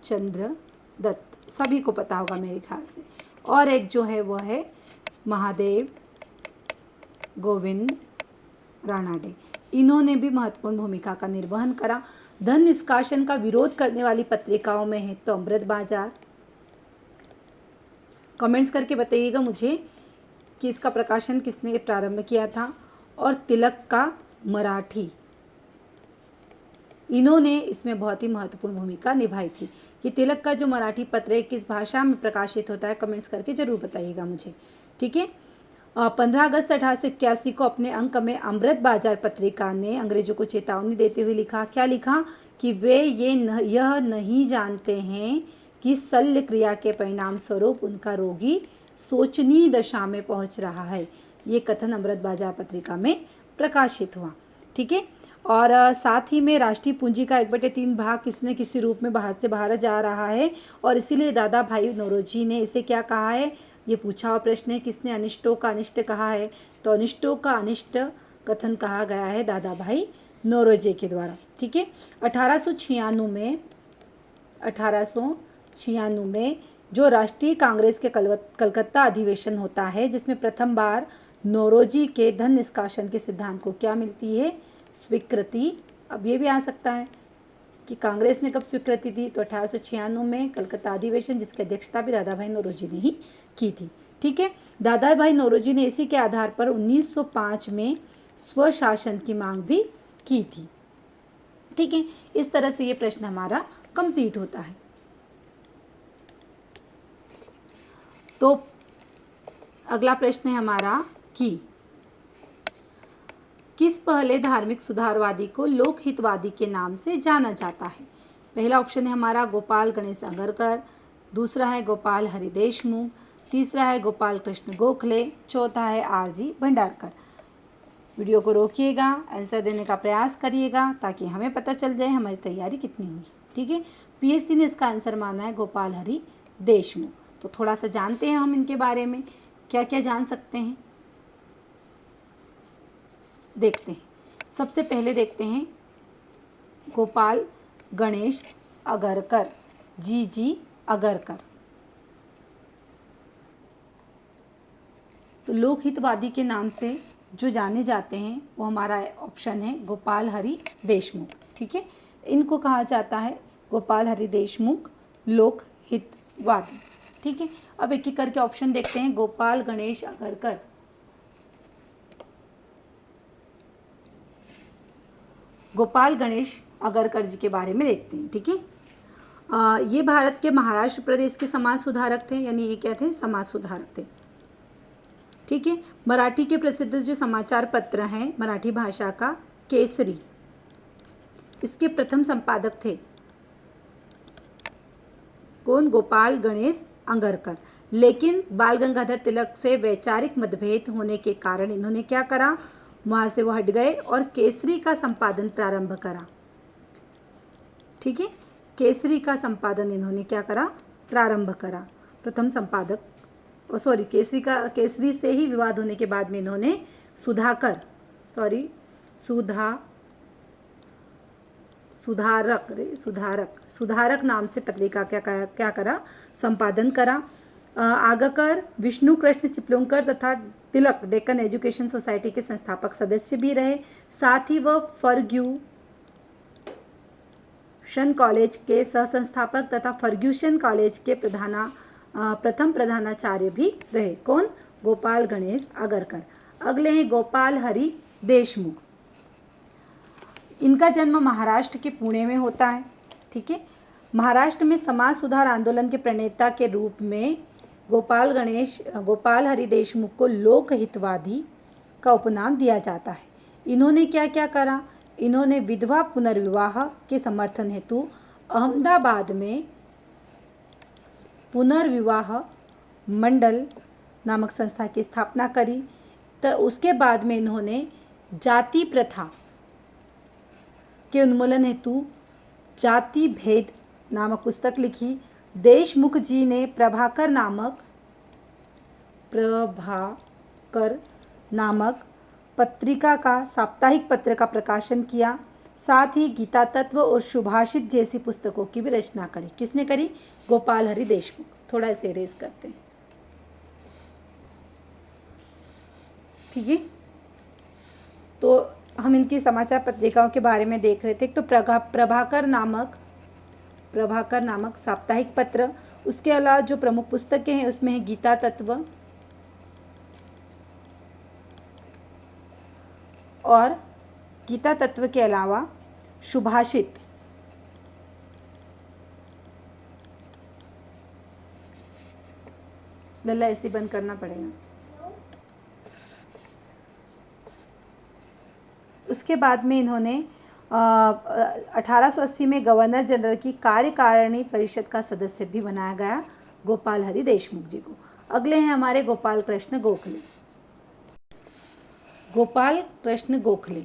चंद्र दत्त, सभी को पता होगा मेरे ख्याल से, और एक जो है वो है महादेव गोविंद रानाडे। इन्होंने भी महत्वपूर्ण भूमिका का निर्वहन करा। धन निष्कासन का विरोध करने वाली पत्रिकाओं में है तो अमृत बाजार। कमेंट्स करके बताइएगा मुझे कि इसका प्रकाशन किसने प्रारंभ किया था। और तिलक का मराठी, इन्होंने इसमें बहुत ही महत्वपूर्ण भूमिका निभाई थी। कि तिलक का जो मराठी पत्र है किस भाषा में प्रकाशित होता है, कमेंट्स करके जरूर बताइएगा मुझे, ठीक है। 15 अगस्त 1881 को अपने अंक में अमृत बाजार पत्रिका ने अंग्रेजों को चेतावनी देते हुए लिखा, क्या लिखा कि वे यह नहीं जानते हैं कि शल्य क्रिया के परिणाम स्वरूप उनका रोगी शोचनीय दशा में पहुंच रहा है। ये कथन अमृत बाजार पत्रिका में प्रकाशित हुआ, ठीक है। और साथ ही में राष्ट्रीय पूंजी का 1/3 भाग किसी न किसी रूप में बाहर से बाहर जा रहा है और इसीलिए दादा भाई नौरोजी ने इसे क्या कहा है, ये पूछा हुआ प्रश्न है, किसने अनिष्टों का अनिष्ट कहा है, तो अनिष्टों का अनिष्ट कथन कहा गया है दादा भाई नौरोजी के द्वारा, ठीक है। 1896 में जो राष्ट्रीय कांग्रेस के कलकत्ता अधिवेशन होता है जिसमें प्रथम बार नौरोजी के धन निष्कासन के सिद्धांत को क्या मिलती है, स्वीकृति। अब ये भी आ सकता है कि कांग्रेस ने कब स्वीकृति दी, तो 1896 में कलकत्ता अधिवेशन, जिसकी अध्यक्षता भी दादा भाई नौरोजी ने ही की थी, ठीक है। दादा भाई नौरोजी ने इसी के आधार पर 1905 में स्वशासन की मांग भी की थी, ठीक है। इस तरह से ये प्रश्न हमारा कंप्लीट होता है। तो अगला प्रश्न है हमारा कि किस पहले धार्मिक सुधारवादी को लोकहितवादी के नाम से जाना जाता है। पहला ऑप्शन है हमारा गोपाल गणेश अगरकर, दूसरा है गोपाल हरि देशमुख, तीसरा है गोपाल कृष्ण गोखले, चौथा है आरजी भंडारकर। वीडियो को रोकिएगा, आंसर देने का प्रयास करिएगा ताकि हमें पता चल जाए हमारी तैयारी कितनी हुई, ठीक है। पीएससी ने इसका आंसर माना है गोपाल हरि देशमुख। तो थोड़ा सा जानते हैं हम इनके बारे में, क्या क्या जान सकते हैं देखते हैं। सबसे पहले देखते हैं गोपाल गणेश अगरकर, जी अगरकर। तो लोकहितवादी के नाम से जो जाने जाते हैं वो हमारा ऑप्शन है गोपाल हरि देशमुख, ठीक है। इनको कहा जाता है गोपाल हरि देशमुख लोकहितवादी, ठीक है। अब एक एक करके ऑप्शन देखते हैं। गोपाल गणेश अगरकर, गोपाल गणेश अगरकर जी के बारे में देखते हैं, ठीक है। ये भारत के महाराष्ट्र प्रदेश के समाज सुधारक थे, यानी ये क्या थे, समाज सुधारक थे, ठीक है। मराठी के प्रसिद्ध जो समाचार पत्र हैं मराठी भाषा का केसरी, इसके प्रथम संपादक थे कौन, गोपाल गणेश अगरकर। लेकिन बाल गंगाधर तिलक से वैचारिक मतभेद होने के कारण इन्होंने क्या करा, वहाँ से वो हट गए और केसरी का संपादन प्रारंभ करा, ठीक है। केसरी का संपादन इन्होंने क्या करा, प्रारंभ करा। प्रथम संपादक केसरी से ही विवाद होने के बाद में इन्होंने सुधारक नाम से पत्रिका क्या करा, संपादन करा। आगकर विष्णु कृष्ण चिपलूणकर तथा तिलक डेक्कन एजुकेशन सोसाइटी के संस्थापक सदस्य भी रहे। साथ ही वह फर्ग्यूसन कॉलेज के सह-संस्थापक तथा फर्ग्यूसन कॉलेज के प्रथम प्रधानाचार्य भी रहे। कौन, गोपाल गणेश अगरकर। अगले हैं गोपाल हरि देशमुख। इनका जन्म महाराष्ट्र के पुणे में होता है, ठीक है। महाराष्ट्र में समाज सुधार आंदोलन के प्रणेता के रूप में गोपाल हरि देशमुख को लोकहितवादी का उपनाम दिया जाता है। इन्होंने क्या क्या करा, इन्होंने विधवा पुनर्विवाह के समर्थन हेतु अहमदाबाद में पुनर्विवाह मंडल नामक संस्था की स्थापना करी। तो उसके बाद में इन्होंने जाति प्रथा के उन्मूलन हेतु जाति भेद नामक पुस्तक लिखी। देशमुख जी ने प्रभाकर नामक पत्रिका का साप्ताहिक पत्र का प्रकाशन किया। साथ ही गीता तत्व और सुभाषित जैसी पुस्तकों की भी रचना करी। किसने करी, गोपाल हरि देशमुख। थोड़ा इसे इरेज करते हैं, ठीक है। तो हम इनकी समाचार पत्रिकाओं के बारे में देख रहे थे। तो प्रभाकर नामक साप्ताहिक पत्र, उसके अलावा जो प्रमुख पुस्तकें हैं उसमें है गीता तत्व और गीता तत्व के अलावा सुभाषित, लल्ला ऐसे बंद करना पड़ेगा। उसके बाद में इन्होंने 1880 में गवर्नर जनरल की कार्यकारिणी परिषद का सदस्य भी बनाया गया गोपाल हरि देशमुख जी को। अगले हैं हमारे गोपाल कृष्ण गोखले। गोपाल कृष्ण गोखले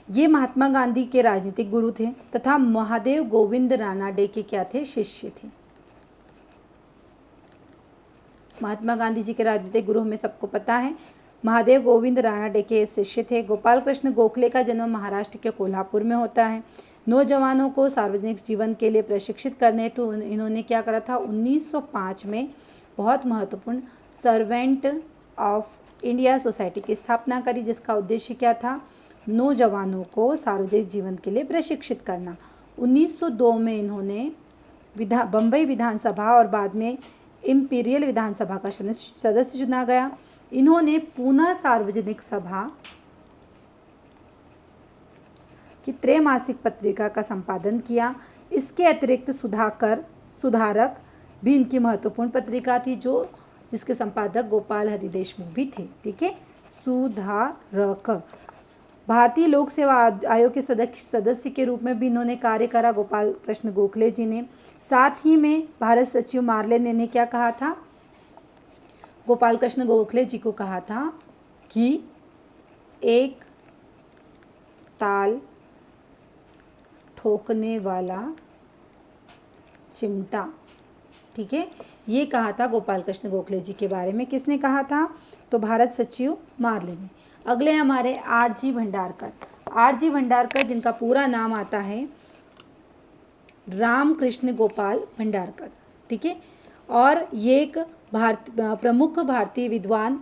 ये महात्मा गांधी के राजनीतिक गुरु थे तथा महादेव गोविंद रानाडे के क्या थे? शिष्य थे। महात्मा गांधी जी के राजनीतिक गुरु हमें सबको पता है, महादेव गोविंद रानाडे के शिष्य थे। गोपाल कृष्ण गोखले का जन्म महाराष्ट्र के कोल्हापुर में होता है। नौजवानों को सार्वजनिक जीवन के लिए प्रशिक्षित करने तो इन्होंने क्या करा था? 1905 में बहुत महत्वपूर्ण सर्वेंट ऑफ इंडिया सोसाइटी की स्थापना करी, जिसका उद्देश्य क्या था? नौजवानों को सार्वजनिक जीवन के लिए प्रशिक्षित करना। 1902 में इन्होंने बम्बई विधानसभा और बाद में इम्पीरियल विधानसभा का सदस्य चुना गया। इन्होंने पूना सार्वजनिक सभा की त्रैमासिक पत्रिका का संपादन किया। इसके अतिरिक्त सुधारक भी इनकी महत्वपूर्ण पत्रिका थी, जिसके संपादक गोपाल हरि देशमुख भी थे। ठीक है, सुधारक। भारतीय लोक सेवा आयोग के सदस्य के रूप में भी इन्होंने कार्य करा गोपाल कृष्ण गोखले जी ने। साथ ही में भारत सचिव मार्लेन ने क्या कहा था? गोपाल कृष्ण गोखले जी को कहा था कि एक ताल ठोकने वाला चिमटा। ठीक है, ये कहा था गोपाल कृष्ण गोखले जी के बारे में। किसने कहा था? तो भारत सचिव मार्लेन ने। अगले हमारे आर.जी. भंडारकर। आर.जी. भंडारकर जिनका पूरा नाम आता है रामकृष्ण गोपाल भंडारकर। ठीक है, और ये एक प्रमुख भारतीय विद्वान,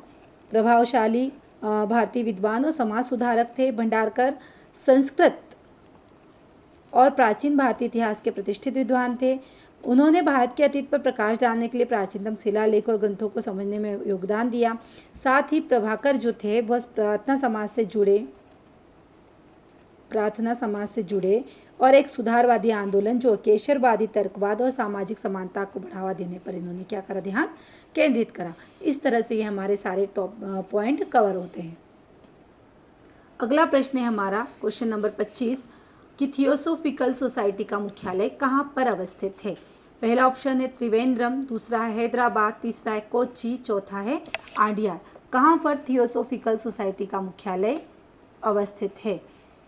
प्रभावशाली भारतीय विद्वान और समाज सुधारक थे। भंडारकर संस्कृत और प्राचीन भारतीय इतिहास के प्रतिष्ठित विद्वान थे। उन्होंने भारत के अतीत पर प्रकाश डालने के लिए प्राचीनतम शिलालेख और ग्रंथों को समझने में योगदान दिया। साथ ही प्रभाकर जो थे वह प्रार्थना समाज से जुड़े और एक सुधारवादी आंदोलन जो केशरवादी तर्कवाद और सामाजिक समानता को बढ़ावा देने पर इन्होंने क्या करा? ध्यान केंद्रित करा। इस तरह से ये हमारे सारे टॉप पॉइंट कवर होते हैं। अगला प्रश्न है हमारा क्वेश्चन नंबर 25 कि थियोसोफिकल सोसाइटी का मुख्यालय कहाँ पर अवस्थित है? पहला ऑप्शन है त्रिवेंद्रम, दूसरा है हैदराबाद, तीसरा है कोच्चि, चौथा है आडियार। कहाँ पर थियोसोफिकल सोसाइटी का मुख्यालय अवस्थित है?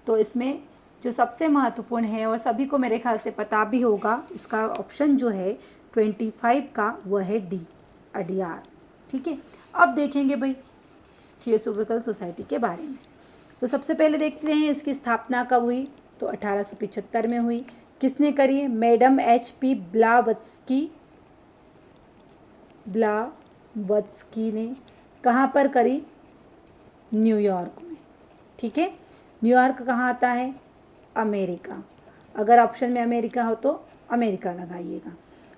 तो इसमें जो सबसे महत्वपूर्ण है और सभी को मेरे ख्याल से पता भी होगा, इसका ऑप्शन जो है 25 का वह है डी, अडियार। ठीक है, अब देखेंगे भाई थियोसोफिकल सोसाइटी के बारे में। तो सबसे पहले देखते हैं इसकी स्थापना कब हुई? तो 1875 में हुई। किसने करी? Madam H.P. ब्लावत्स्की ने। कहाँ पर करी? न्यूयॉर्क में। ठीक है, न्यूयॉर्क कहाँ आता है? अमेरिका। अगर ऑप्शन में अमेरिका हो तो अमेरिका लगाइएगा।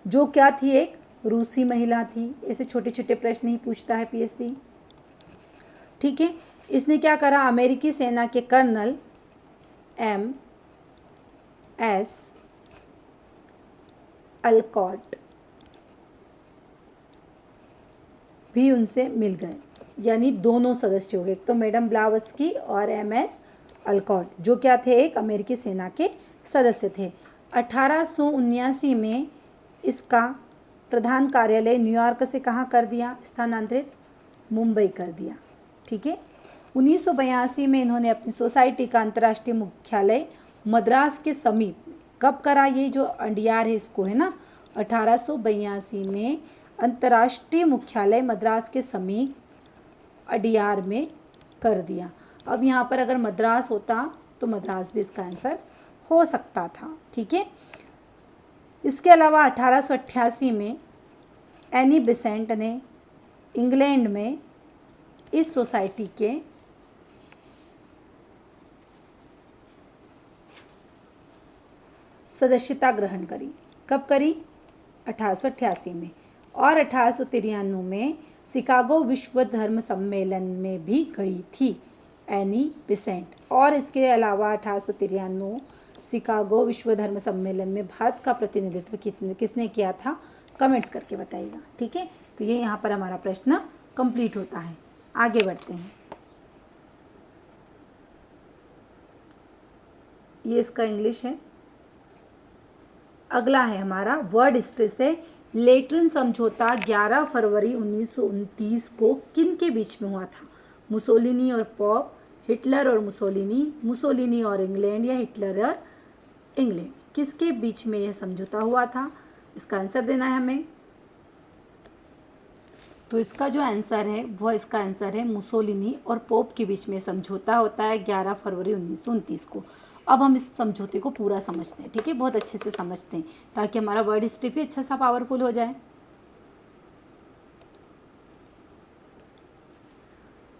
जो क्या थी? एक रूसी महिला थी। ऐसे छोटे छोटे प्रश्न ही पूछता है पीएससी। ठीक है, इसने क्या करा? अमेरिकी सेना के कर्नल M.S. अलकॉट भी उनसे मिल गए, यानी दोनों सदस्य हो गए, तो मैडम ब्लावत्स्की और M.S. अलकॉट, जो क्या थे? एक अमेरिकी सेना के सदस्य थे। 1879 में इसका प्रधान कार्यालय न्यूयॉर्क से कहाँ कर दिया? स्थानांतरित मुंबई कर दिया। ठीक है, 1982 में इन्होंने अपनी सोसाइटी का अंतर्राष्ट्रीय मुख्यालय मद्रास के समीप कब करा? ये जो अडियार है इसको है ना, 1882 में अंतर्राष्ट्रीय मुख्यालय मद्रास के समीप अडियार में कर दिया। अब यहाँ पर अगर मद्रास होता तो मद्रास भी इसका आंसर हो सकता था। ठीक है, इसके अलावा 1888 में एनी बेसेंट ने इंग्लैंड में इस सोसाइटी के सदस्यता ग्रहण करी। कब करी? 1888 में। और 1893 में शिकागो विश्व धर्म सम्मेलन में भी गई थी एनी बेसेंट। और इसके अलावा 1893 शिकागो विश्व धर्म सम्मेलन में भारत का प्रतिनिधित्व किसने किया था? कमेंट्स करके बताइएगा। ठीक है, तो ये यहाँ पर हमारा प्रश्न कंप्लीट होता है। आगे बढ़ते हैं। ये इसका इंग्लिश है। अगला है हमारा वर्ड हिस्ट्री से लेटरन समझौता 11 फरवरी 1929 को किन के बीच में हुआ था? मुसोलिनी और पोप, हिटलर और मुसोलिनी, मुसोलिनी और इंग्लैंड, या हिटलर और इंग्लैंड? किसके बीच में यह समझौता हुआ था? इसका आंसर देना है हमें। तो इसका जो आंसर है वह इसका आंसर है मुसोलिनी और पोप के बीच में समझौता होता है 11 फरवरी 1929 को। अब हम इस समझौते को पूरा समझते हैं। ठीक है, बहुत अच्छे से समझते हैं ताकि हमारा वर्ड हिस्ट्री भी अच्छा सा पावरफुल हो जाए।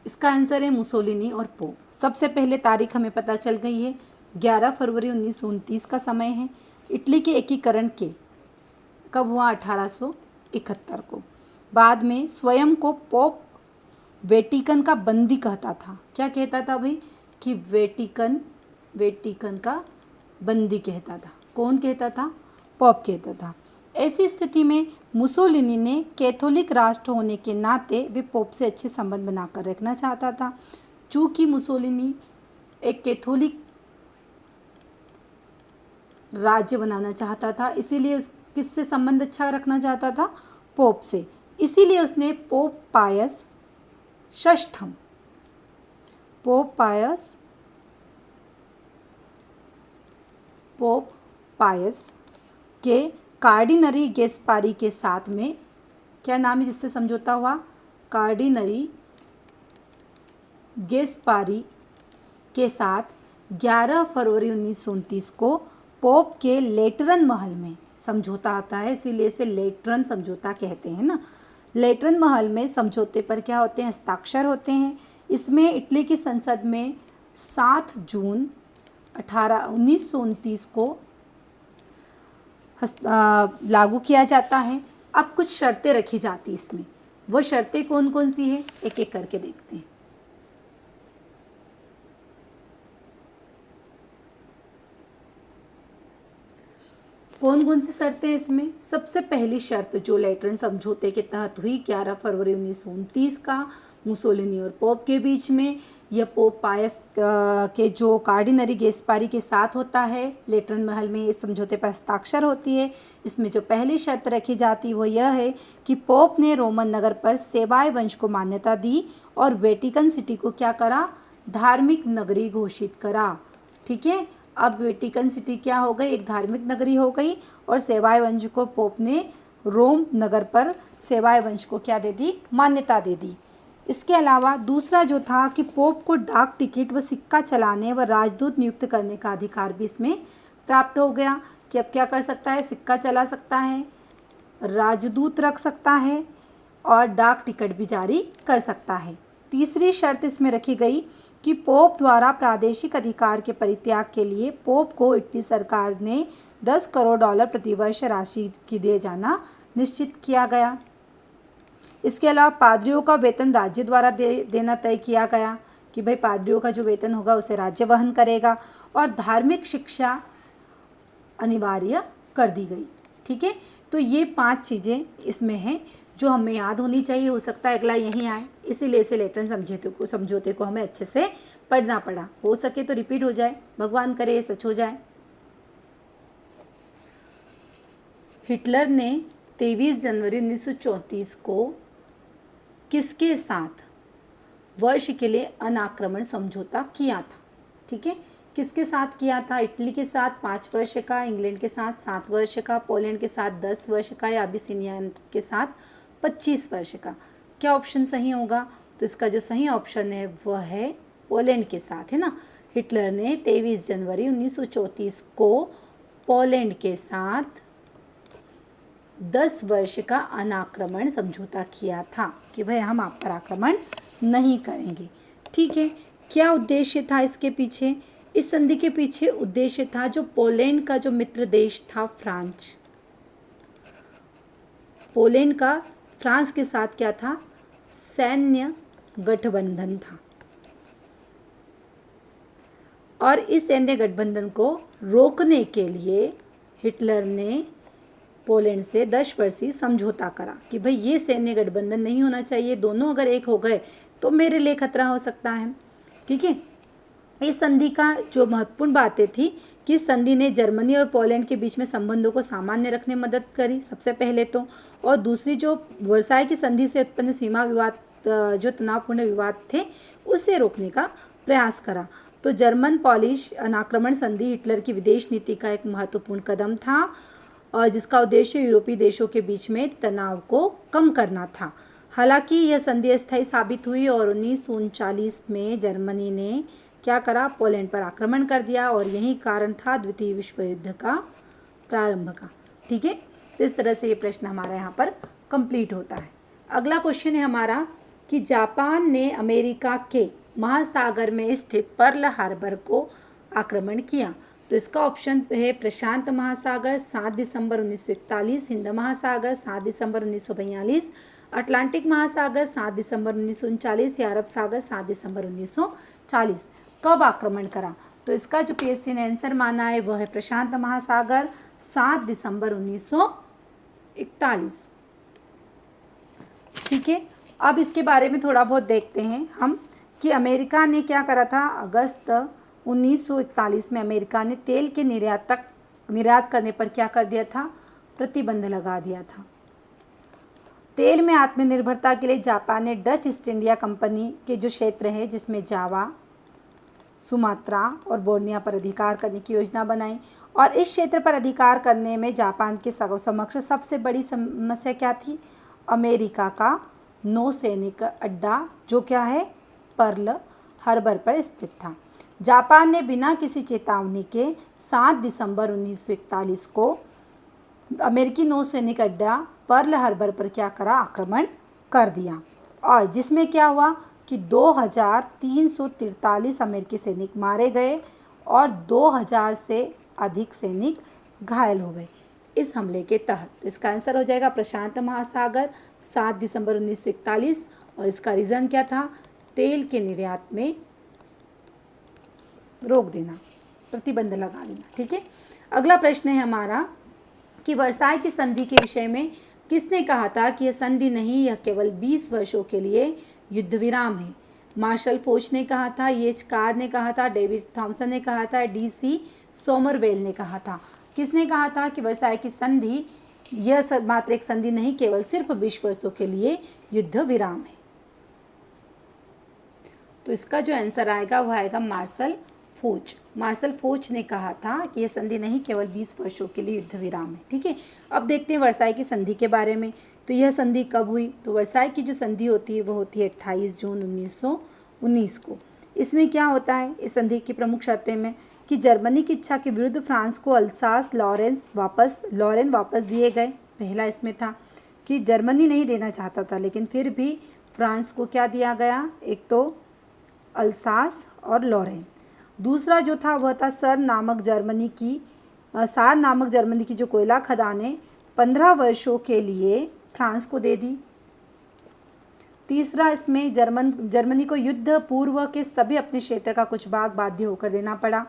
इसका आंसर है मुसोलिनी और पोप। सबसे पहले तारीख हमें पता चल गई है, 11 फरवरी 1929 का समय है। इटली के एकीकरण के कब हुआ? 1871 को। बाद में स्वयं को पोप वेटिकन का बंदी कहता था। क्या कहता था भाई? कि वेटिकन का बंदी कहता था। कौन कहता था? पोप कहता था। ऐसी स्थिति में मुसोलिनी ने कैथोलिक राष्ट्र होने के नाते वे पोप से अच्छे संबंध बनाकर रखना चाहता था। चूँकि मुसोलिनी एक कैथोलिक राज्य बनाना चाहता था, इसीलिए किससे संबंध अच्छा रखना चाहता था? पोप से। इसीलिए उसने पोप पायस के कार्डिनरी गेस्पारी के साथ में, क्या नाम है जिससे समझौता हुआ? कार्डिनरी गेस्पारी के साथ 11 फरवरी 1929 को पोप के लेटरन महल में समझौता आता है। इसीलिए इसे लेटरन समझौता कहते हैं ना। लेटरन महल में समझौते पर क्या होते हैं? हस्ताक्षर होते हैं। इसमें इटली की संसद में 7 जून 1929 को लागू किया जाता है। अब कुछ शर्तें रखी जाती इसमें। वो शर्तें कौन कौन सी है? एक एक करके देखते हैं। कौन कौन सी शर्तें इसमें? सबसे पहली शर्त जो लेटरन समझौते के तहत हुई 11 फरवरी 1929 का मुसोलिनी और पोप के बीच में, यह पोप पायस के जो कार्डिनरी गेस्पारी के साथ होता है। लेटरन महल में इस समझौते पर हस्ताक्षर होती है। इसमें जो पहली शर्त रखी जाती वो यह है कि पोप ने रोमन नगर पर सेबाई वंश को मान्यता दी और वेटिकन सिटी को क्या करा? धार्मिक नगरी घोषित करा। ठीक है, अब वेटिकन सिटी क्या हो गई? एक धार्मिक नगरी हो गई। और सेबाई वंश को पोप ने रोम नगर पर सेबाई वंश को क्या दे दी? मान्यता दे दी। इसके अलावा दूसरा जो था कि पोप को डाक टिकट व सिक्का चलाने व राजदूत नियुक्त करने का अधिकार भी इसमें प्राप्त हो गया कि अब क्या कर सकता है? सिक्का चला सकता है, राजदूत रख सकता है और डाक टिकट भी जारी कर सकता है। तीसरी शर्त इसमें रखी गई कि पोप द्वारा प्रादेशिक अधिकार के परित्याग के लिए पोप को इटली सरकार ने $10 करोड़ प्रतिवर्ष राशि की दिए जाना निश्चित किया गया। इसके अलावा पादरियों का वेतन राज्य द्वारा देना तय किया गया कि भाई पादरियों का जो वेतन होगा उसे राज्य वहन करेगा। और धार्मिक शिक्षा अनिवार्य कर दी गई। ठीक है, तो ये 5 चीज़ें इसमें हैं जो हमें याद होनी चाहिए। हो सकता है अगला यहीं आए, इसीलिए इसे लेटरन समझौते को हमें अच्छे से पढ़ना पड़ा। हो सके तो रिपीट हो जाए, भगवान करे ये सच हो जाए। हिटलर ने 23 जनवरी 1934 को किसके साथ वर्ष के लिए अनाक्रमण समझौता किया था? ठीक है, किसके साथ किया था? इटली के साथ 5 वर्ष का, इंग्लैंड के साथ 7 वर्ष का, पोलैंड के साथ 10 वर्ष का, या अबिसिनिया के साथ 25 वर्ष का। क्या ऑप्शन सही होगा? तो इसका जो सही ऑप्शन है वह है पोलैंड के साथ, है ना। हिटलर ने 23 जनवरी 1934 को पोलैंड के साथ 10 वर्ष का अनाक्रमण समझौता किया था कि भाई हम आप पर आक्रमण नहीं करेंगे। ठीक है, क्या उद्देश्य था इसके पीछे? इस संधि के पीछे उद्देश्य था जो पोलैंड का जो मित्र देश था फ्रांस, पोलैंड का फ्रांस के साथ क्या था, सैन्य गठबंधन था। और इस सैन्य गठबंधन को रोकने के लिए हिटलर ने पोलैंड से 10 वर्षीय समझौता करा कि भाई ये सैन्य गठबंधन नहीं होना चाहिए, दोनों अगर एक हो गए तो मेरे लिए खतरा हो सकता है। ठीक है, इस संधि का जो महत्वपूर्ण बातें थी कि इस संधि ने जर्मनी और पोलैंड के बीच में संबंधों को सामान्य रखने में मदद करी सबसे पहले तो, और दूसरी जो वर्साई की संधि से उत्पन्न सीमा विवाद, जो तनावपूर्ण विवाद थे उसे रोकने का प्रयास करा। तो जर्मन पॉलिश अनाक्रमण संधि हिटलर की विदेश नीति का एक महत्वपूर्ण कदम था और जिसका उद्देश्य यूरोपीय देशों के बीच में तनाव को कम करना था। हालांकि यह संधि अस्थायी साबित हुई और 1939 में जर्मनी ने क्या करा, पोलैंड पर आक्रमण कर दिया और यही कारण था द्वितीय विश्व युद्ध का प्रारंभ का। ठीक है, तो इस तरह से ये प्रश्न हमारा यहाँ पर कंप्लीट होता है। अगला क्वेश्चन है हमारा कि जापान ने अमेरिका के महासागर में स्थित पर्ल हार्बर को आक्रमण किया। तो इसका ऑप्शन है प्रशांत महासागर 7 दिसंबर 1941, हिंद महासागर 7 दिसंबर 1942, अटलांटिक महासागर 7 दिसंबर 1939 या अरब सागर 7 दिसंबर 1940। कब आक्रमण करा? तो इसका जो पीएससी ने आंसर माना है वह है प्रशांत महासागर 7 दिसंबर 1941। ठीक है, अब इसके बारे में थोड़ा बहुत देखते हैं हम कि अमेरिका ने क्या करा था। अगस्त 1941 में अमेरिका ने तेल के निर्यात करने पर क्या कर दिया था, प्रतिबंध लगा दिया था। तेल में आत्मनिर्भरता के लिए जापान ने डच ईस्ट इंडिया कंपनी के जो क्षेत्र है जिसमें जावा, सुमात्रा और बोर्निया पर अधिकार करने की योजना बनाई। और इस क्षेत्र पर अधिकार करने में जापान के समक्ष सबसे बड़ी समस्या क्या थी, अमेरिका का नौसैनिक अड्डा जो क्या है, पर्ल हार्बर पर स्थित था। जापान ने बिना किसी चेतावनी के 7 दिसंबर 1941 को अमेरिकी नौसैनिक अड्डा पर्ल हार्बर पर क्या करा, आक्रमण कर दिया और जिसमें क्या हुआ कि 2343 अमेरिकी सैनिक मारे गए और 2000 से अधिक सैनिक घायल हो गए इस हमले के तहत। इसका आंसर हो जाएगा प्रशांत महासागर 7 दिसंबर 1941 और इसका रीज़न क्या था, तेल के निर्यात में रोक देना, प्रतिबंध लगा देना। ठीक है, अगला प्रश्न है हमारा कि वर्साई की संधि के विषय में किसने कहा था कि यह संधि नहीं, यह केवल 20 वर्षों के लिए युद्ध विराम है। मार्शल फोच ने कहा था, येच कार ने कहा था, डेविड थॉमसन ने कहा था, डीसी सोमरवेल ने कहा था। किसने कहा था कि वर्साई की संधि यह मात्र एक संधि नहीं, केवल सिर्फ 20 वर्षों के लिए युद्ध विराम है। तो इसका जो आंसर आएगा वह आएगा मार्शल फोच। मार्शल फोच ने कहा था कि यह संधि नहीं, केवल 20 वर्षों के लिए युद्ध विराम है। ठीक है, अब देखते हैं वर्साई की संधि के बारे में। तो यह संधि कब हुई? तो वर्साई की जो संधि होती है वो होती है 28 जून 1919 को। इसमें क्या होता है, इस संधि की प्रमुख शर्तें में कि जर्मनी की इच्छा के विरुद्ध फ्रांस को अल्सास लॉरेन वापस दिए गए। पहला इसमें था कि जर्मनी नहीं देना चाहता था लेकिन फिर भी फ्रांस को क्या दिया गया, एक तो अल्सास और लॉरेन। दूसरा जो था वह था सार नामक जर्मनी की जो कोयला खदानें 15 वर्षों के लिए फ्रांस को दे दी। तीसरा इसमें जर्मनी को युद्ध पूर्व के सभी अपने क्षेत्र का कुछ भाग बाध्य होकर देना पड़ा।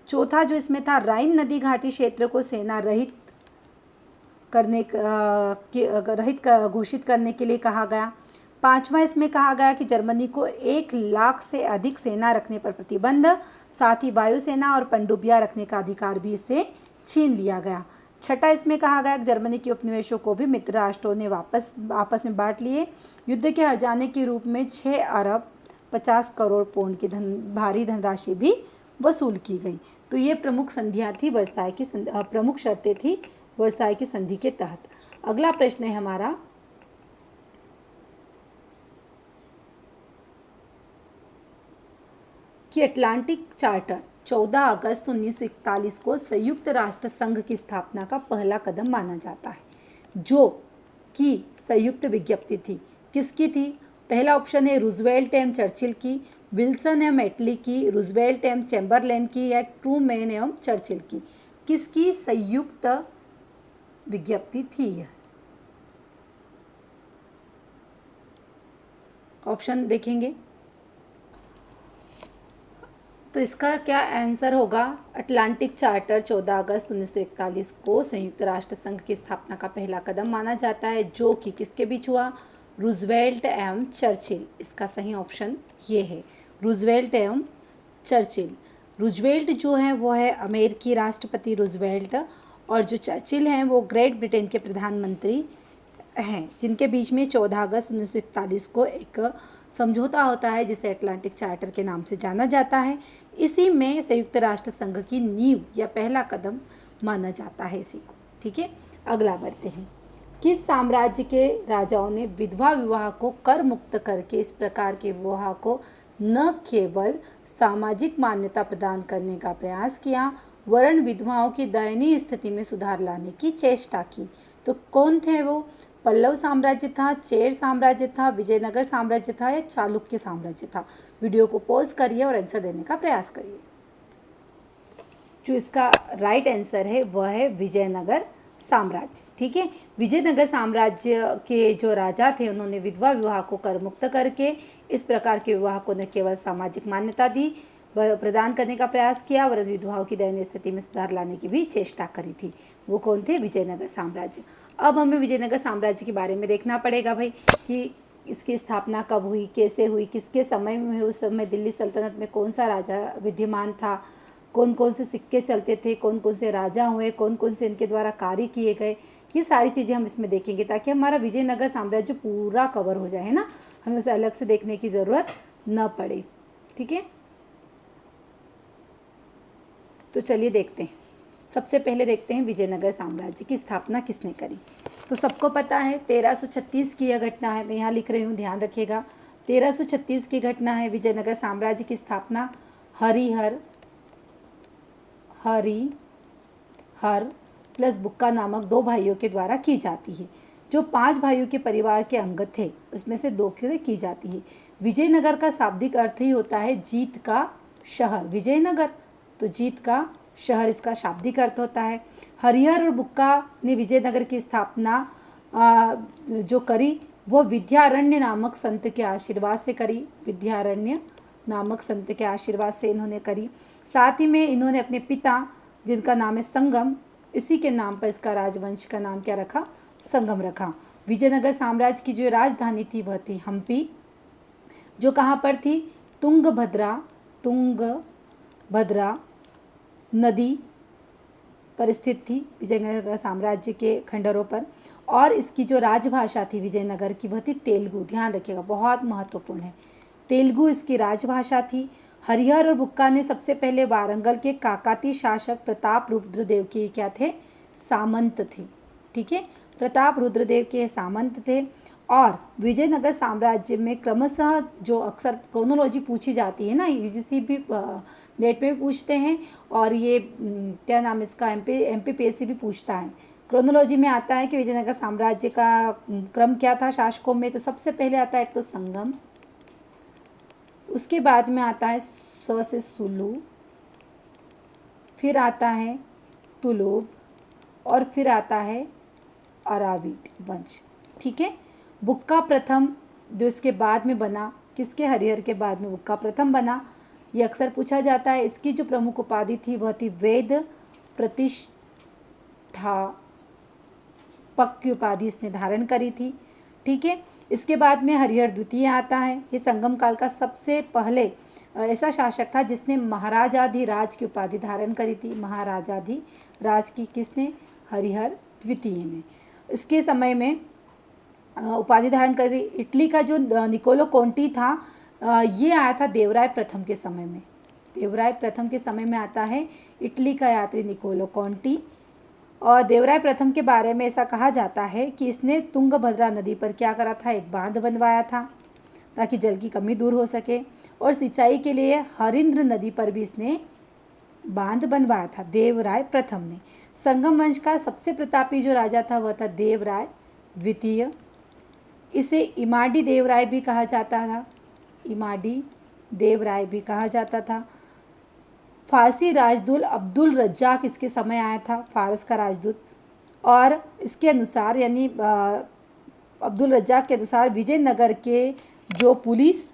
चौथा जो इसमें था राइन नदी घाटी क्षेत्र को सेना रहित घोषित करने के लिए कहा गया। पांचवा इसमें कहा गया कि जर्मनी को 1 लाख से अधिक सेना रखने पर प्रतिबंध, साथ ही वायुसेना और पनडुब्बियां रखने का अधिकार भी इससे छीन लिया गया। छठा इसमें कहा गया कि जर्मनी के उपनिवेशों को भी मित्र राष्ट्रों ने आपस में बांट लिए। युद्ध के हर्जाने के रूप में 6 अरब 50 करोड़ पौंड की भारी धनराशि भी वसूल की गई। तो ये प्रमुख संधियाँ थी वर्साई की प्रमुख शर्तें थी वर्साई की संधि के तहत। अगला प्रश्न है हमारा कि अटलांटिक चार्टर 14 अगस्त 1941 को संयुक्त राष्ट्र संघ की स्थापना का पहला कदम माना जाता है, जो कि संयुक्त विज्ञप्ति थी। किसकी थी? पहला ऑप्शन है रूजवेल्ट एवं चर्चिल की, विल्सन एवं एटली की, रूजवेल्ट एवं चैम्बरलेन की, या ट्रूमैन एवं चर्चिल की? किसकी संयुक्त विज्ञप्ति थी यह? ऑप्शन देखेंगे तो इसका क्या आंसर होगा? अटलांटिक चार्टर 14 अगस्त 1941 को संयुक्त राष्ट्र संघ की स्थापना का पहला कदम माना जाता है, जो कि किसके बीच हुआ? रूजवेल्ट एवं चर्चिल। इसका सही ऑप्शन ये है, रूजवेल्ट एवं चर्चिल। रूजवेल्ट जो है वो है अमेरिकी राष्ट्रपति रूजवेल्ट, और जो चर्चिल हैं वो ग्रेट ब्रिटेन के प्रधानमंत्री हैं, जिनके बीच में 14 अगस्त 1941 को एक समझौता होता है जिसे अटलांटिक चार्टर के नाम से जाना जाता है। इसी में संयुक्त राष्ट्र संघ की नींव या पहला कदम माना जाता है इसी को। ठीक है, अगला बढ़ते हैं। किस साम्राज्य के राजाओं ने विधवा विवाह को कर मुक्त करके इस प्रकार के विवाह को न केवल सामाजिक मान्यता प्रदान करने का प्रयास किया, वरन विधवाओं की दयनीय स्थिति में सुधार लाने की चेष्टा की? तो कौन थे वो? पल्लव साम्राज्य था, चेर साम्राज्य था, विजयनगर साम्राज्य था, या चालुक्य साम्राज्य था? वीडियो को पॉज करिए और आंसर देने का प्रयास करिए। जो इसका राइट आंसर है वह है विजयनगर साम्राज्य। ठीक है, विजयनगर साम्राज्य के जो राजा थे उन्होंने विधवा विवाह को कर मुक्त करके इस प्रकार के विवाह को न केवल सामाजिक मान्यता दी प्रदान करने का प्रयास किया, वरन विधवाओं की दयनीय स्थिति में सुधार लाने की भी चेष्टा करी थी। वो कौन थे? विजयनगर साम्राज्य। अब हमें विजयनगर साम्राज्य के बारे में देखना पड़ेगा भाई कि इसकी स्थापना कब हुई, कैसे हुई, किसके समय में हुई, उस समय दिल्ली सल्तनत में कौन सा राजा विद्यमान था, कौन कौन से सिक्के चलते थे, कौन कौन से राजा हुए, कौन कौन से इनके द्वारा कार्य किए गए, ये सारी चीज़ें हम इसमें देखेंगे ताकि हमारा विजयनगर साम्राज्य पूरा कवर हो जाए, है ना, हमें उसे अलग से देखने की ज़रूरत न पड़े। ठीक है, तो चलिए देखते हैं। सबसे पहले देखते हैं विजयनगर साम्राज्य की स्थापना किसने करी। तो सबको पता है 1336 की यह घटना है, मैं यहाँ लिख रही हूँ, ध्यान रखिएगा। 1336 की घटना है, विजयनगर साम्राज्य की स्थापना हरिहर प्लस बुक्का नामक 2 भाइयों के द्वारा की जाती है। जो 5 भाइयों के परिवार के अंगत थे उसमें से 2 से की जाती है। विजयनगर का शाब्दिक अर्थ ही होता है जीत का शहर। विजयनगर तो जीत का शहर इसका शाब्दिक अर्थ होता है। हरिहर और बुक्का ने विजयनगर की स्थापना जो करी वो विद्यारण्य नामक संत के आशीर्वाद से करी। विद्यारण्य नामक संत के आशीर्वाद से इन्होंने करी। साथ ही में इन्होंने अपने पिता जिनका नाम है संगम, इसी के नाम पर इसका राजवंश का नाम क्या रखा? संगम रखा। विजयनगर साम्राज्य की जो राजधानी थी वह थी हम्पी, जो कहाँ पर थी? तुंगभद्रा नदी पर स्थित थी विजयनगर साम्राज्य के खंडरों पर। और इसकी जो राजभाषा थी विजयनगर की वह थी तेलुगु। ध्यान रखिएगा, बहुत महत्वपूर्ण है, तेलुगु इसकी राजभाषा थी। हरिहर और बुक्का ने सबसे पहले वारंगल के काकाती शासक प्रताप रुद्रदेव के क्या थे? सामंत थे। ठीक है, प्रताप रुद्रदेव के सामंत थे। और विजयनगर साम्राज्य में क्रमशः जो अक्सर क्रोनोलॉजी पूछी जाती है ना, यूजीसी भी नेट में पूछते हैं, और ये क्या नाम इसका एमपीपीएससी भी पूछता है। क्रोनोलॉजी में आता है कि विजयनगर साम्राज्य का क्रम क्या था शासकों में। तो सबसे पहले आता है एक तो संगम, उसके बाद में आता है स से सुलू, फिर आता है तुलुब, और फिर आता है अराविड वंश। ठीक है, बुक्का प्रथम जो इसके बाद में बना, किसके? हरिहर के बाद में बुक्का प्रथम बना, ये अक्सर पूछा जाता है। इसकी जो प्रमुख उपाधि थी वह थी वेद प्रतिष्ठापक की उपाधि इसने धारण करी थी। ठीक है, इसके बाद में हरिहर द्वितीय आता है। ये संगम काल का सबसे पहले ऐसा शासक था जिसने महाराजाधिराज की उपाधि धारण करी थी। महाराजाधिराज की किसने? हरिहर द्वितीय ने। इसके समय में उपाधि धारण करी। इटली का जो निकोलो कोंटी था ये आया था देवराय प्रथम के समय में। देवराय प्रथम के समय में आता है इटली का यात्री निकोलो कोंटी। और देवराय प्रथम के बारे में ऐसा कहा जाता है कि इसने तुंगभद्रा नदी पर क्या करा था? एक बांध बनवाया था ताकि जल की कमी दूर हो सके। और सिंचाई के लिए हरिंद्र नदी पर भी इसने बांध बनवाया था देवराय प्रथम ने। संगम वंश का सबसे प्रतापी जो राजा था वह था देवराय द्वितीय। इसे इमाडी देवराय भी कहा जाता था, इमाडी देवराय भी कहा जाता था। फारसी राजदूत अब्दुल रज्जाक इसके समय आया था, फारस का राजदूत। और इसके अनुसार यानी अब्दुल रज्जाक के अनुसार विजयनगर के जो पुलिस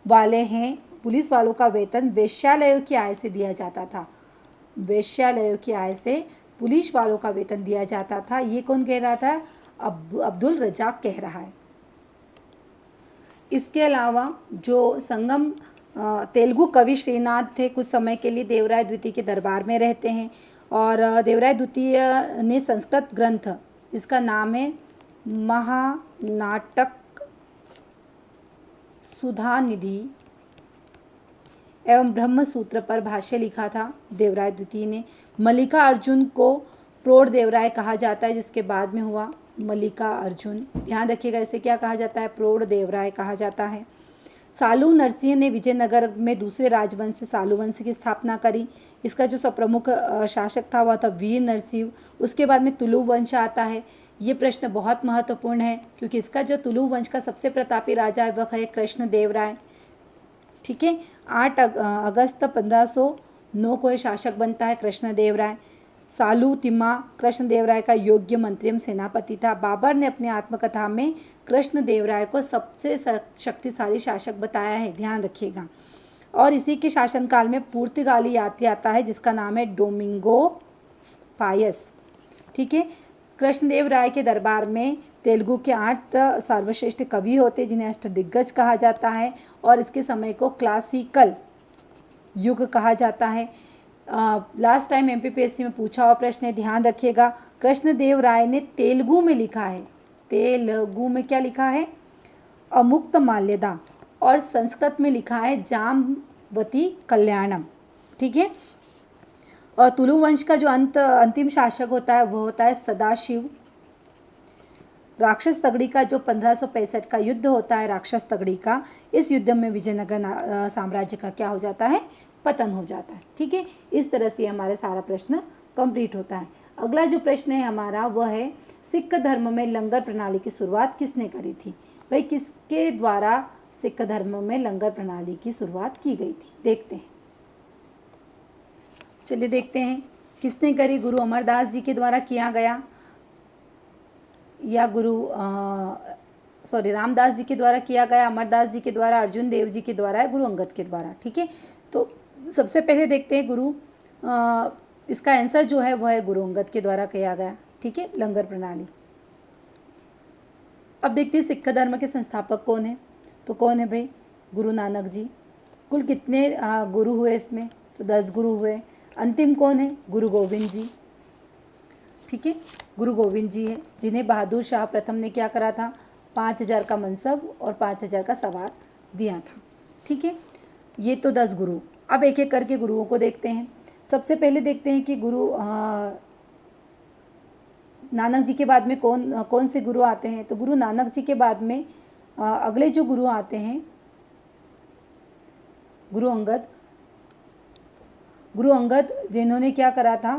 वाले हैं, पुलिस वालों का वेतन वेश्यालयों की आय से दिया जाता था। वेश्यालयों की आय से पुलिस वालों का वेतन दिया जाता था। ये कौन कह रहा था? अब्दुल रज्जाक कह रहा है। इसके अलावा जो संगम तेलुगु कवि श्रीनाथ थे, कुछ समय के लिए देवराय द्वितीय के दरबार में रहते हैं। और देवराय द्वितीय ने संस्कृत ग्रंथ जिसका नाम है महानाटक सुधानिधि एवं ब्रह्मसूत्र पर भाष्य लिखा था देवराय द्वितीय ने। मल्लिका अर्जुन को प्रौढ़ देवराय कहा जाता है, जिसके बाद में हुआ मल्लिका अर्जुन। ध्यान रखिएगा, इसे क्या कहा जाता है? प्रौढ़ देवराय कहा जाता है। सालू नरसिंह ने विजयनगर में दूसरे राजवंश सालू वंश की स्थापना करी। इसका जो प्रमुख शासक था वह था वीर नरसिंह। उसके बाद में तुलु वंश आता है। ये प्रश्न बहुत महत्वपूर्ण है क्योंकि इसका जो तुलु वंश का सबसे प्रतापी राजा है वह है कृष्ण देव राय। ठीक है, 8 अगस्त 1509 को ये शासक बनता है कृष्ण देव राय। सालू तिम्मा कृष्ण देव राय का योग्य मंत्री एवं सेनापति था। बाबर ने अपनी आत्मकथा में कृष्ण देव राय को सबसे शक्तिशाली शासक बताया है, ध्यान रखिएगा। और इसी के शासनकाल में पुर्तगाली यात्री आता है जिसका नाम है डोमिंगो पायस। ठीक है, कृष्णदेव राय के दरबार में तेलुगु के 8 सर्वश्रेष्ठ कवि होते जिन्हें अष्टदिग्गज कहा जाता है और इसके समय को क्लासिकल युग कहा जाता है। लास्ट टाइम एमपीपीएससी में पूछा हुआ प्रश्न है, ध्यान रखिएगा। कृष्णदेव राय ने तेलुगु में लिखा है, तेलुगु में क्या लिखा है? अमुक्त माल्यदा। और संस्कृत में लिखा है जाम्बवती कल्याणम। ठीक है, और तुलु वंश का जो अंतिम शासक होता है वो होता है सदाशिव। राक्षस तगड़ी का जो 1565 का युद्ध होता है, राक्षस तगड़ी का, इस युद्ध में विजयनगर साम्राज्य का क्या हो जाता है? पतन हो जाता है। ठीक है, इस तरह से हमारा सारा प्रश्न कंप्लीट होता है। अगला जो प्रश्न है हमारा वह है सिख धर्म में लंगर प्रणाली की शुरुआत किसने करी थी? भाई किसके द्वारा सिख धर्म में लंगर प्रणाली की शुरुआत की गई थी? देखते हैं, चलिए देखते हैं किसने करी। गुरु अमरदास जी के द्वारा किया गया या रामदास जी के द्वारा किया गया, अमरदास जी के द्वारा, अर्जुन देव जी के द्वारा या गुरु अंगद के द्वारा? ठीक है, तो सबसे पहले देखते हैं इसका आंसर जो है वह है गुरु अंगद के द्वारा किया गया। ठीक है, लंगर प्रणाली। अब देखते हैं सिख धर्म के संस्थापक कौन है। तो कौन है भाई? गुरु नानक जी। कुल कितने गुरु हुए इसमें? तो 10 गुरु हुए। अंतिम कौन है? गुरु गोविंद जी। ठीक है, गुरु गोविंद जी है जिन्हें बहादुर शाह प्रथम ने क्या करा था? 5000 का मनसब और 5000 का सवार दिया था। ठीक है, ये तो 10 गुरु। अब एक एक करके गुरुओं को देखते हैं। सबसे पहले देखते हैं कि गुरु नानक जी के बाद में कौन से गुरु आते हैं। तो गुरु नानक जी के बाद में अगले जो गुरु आते हैं गुरु अंगद। गुरु अंगद जिन्होंने क्या करा था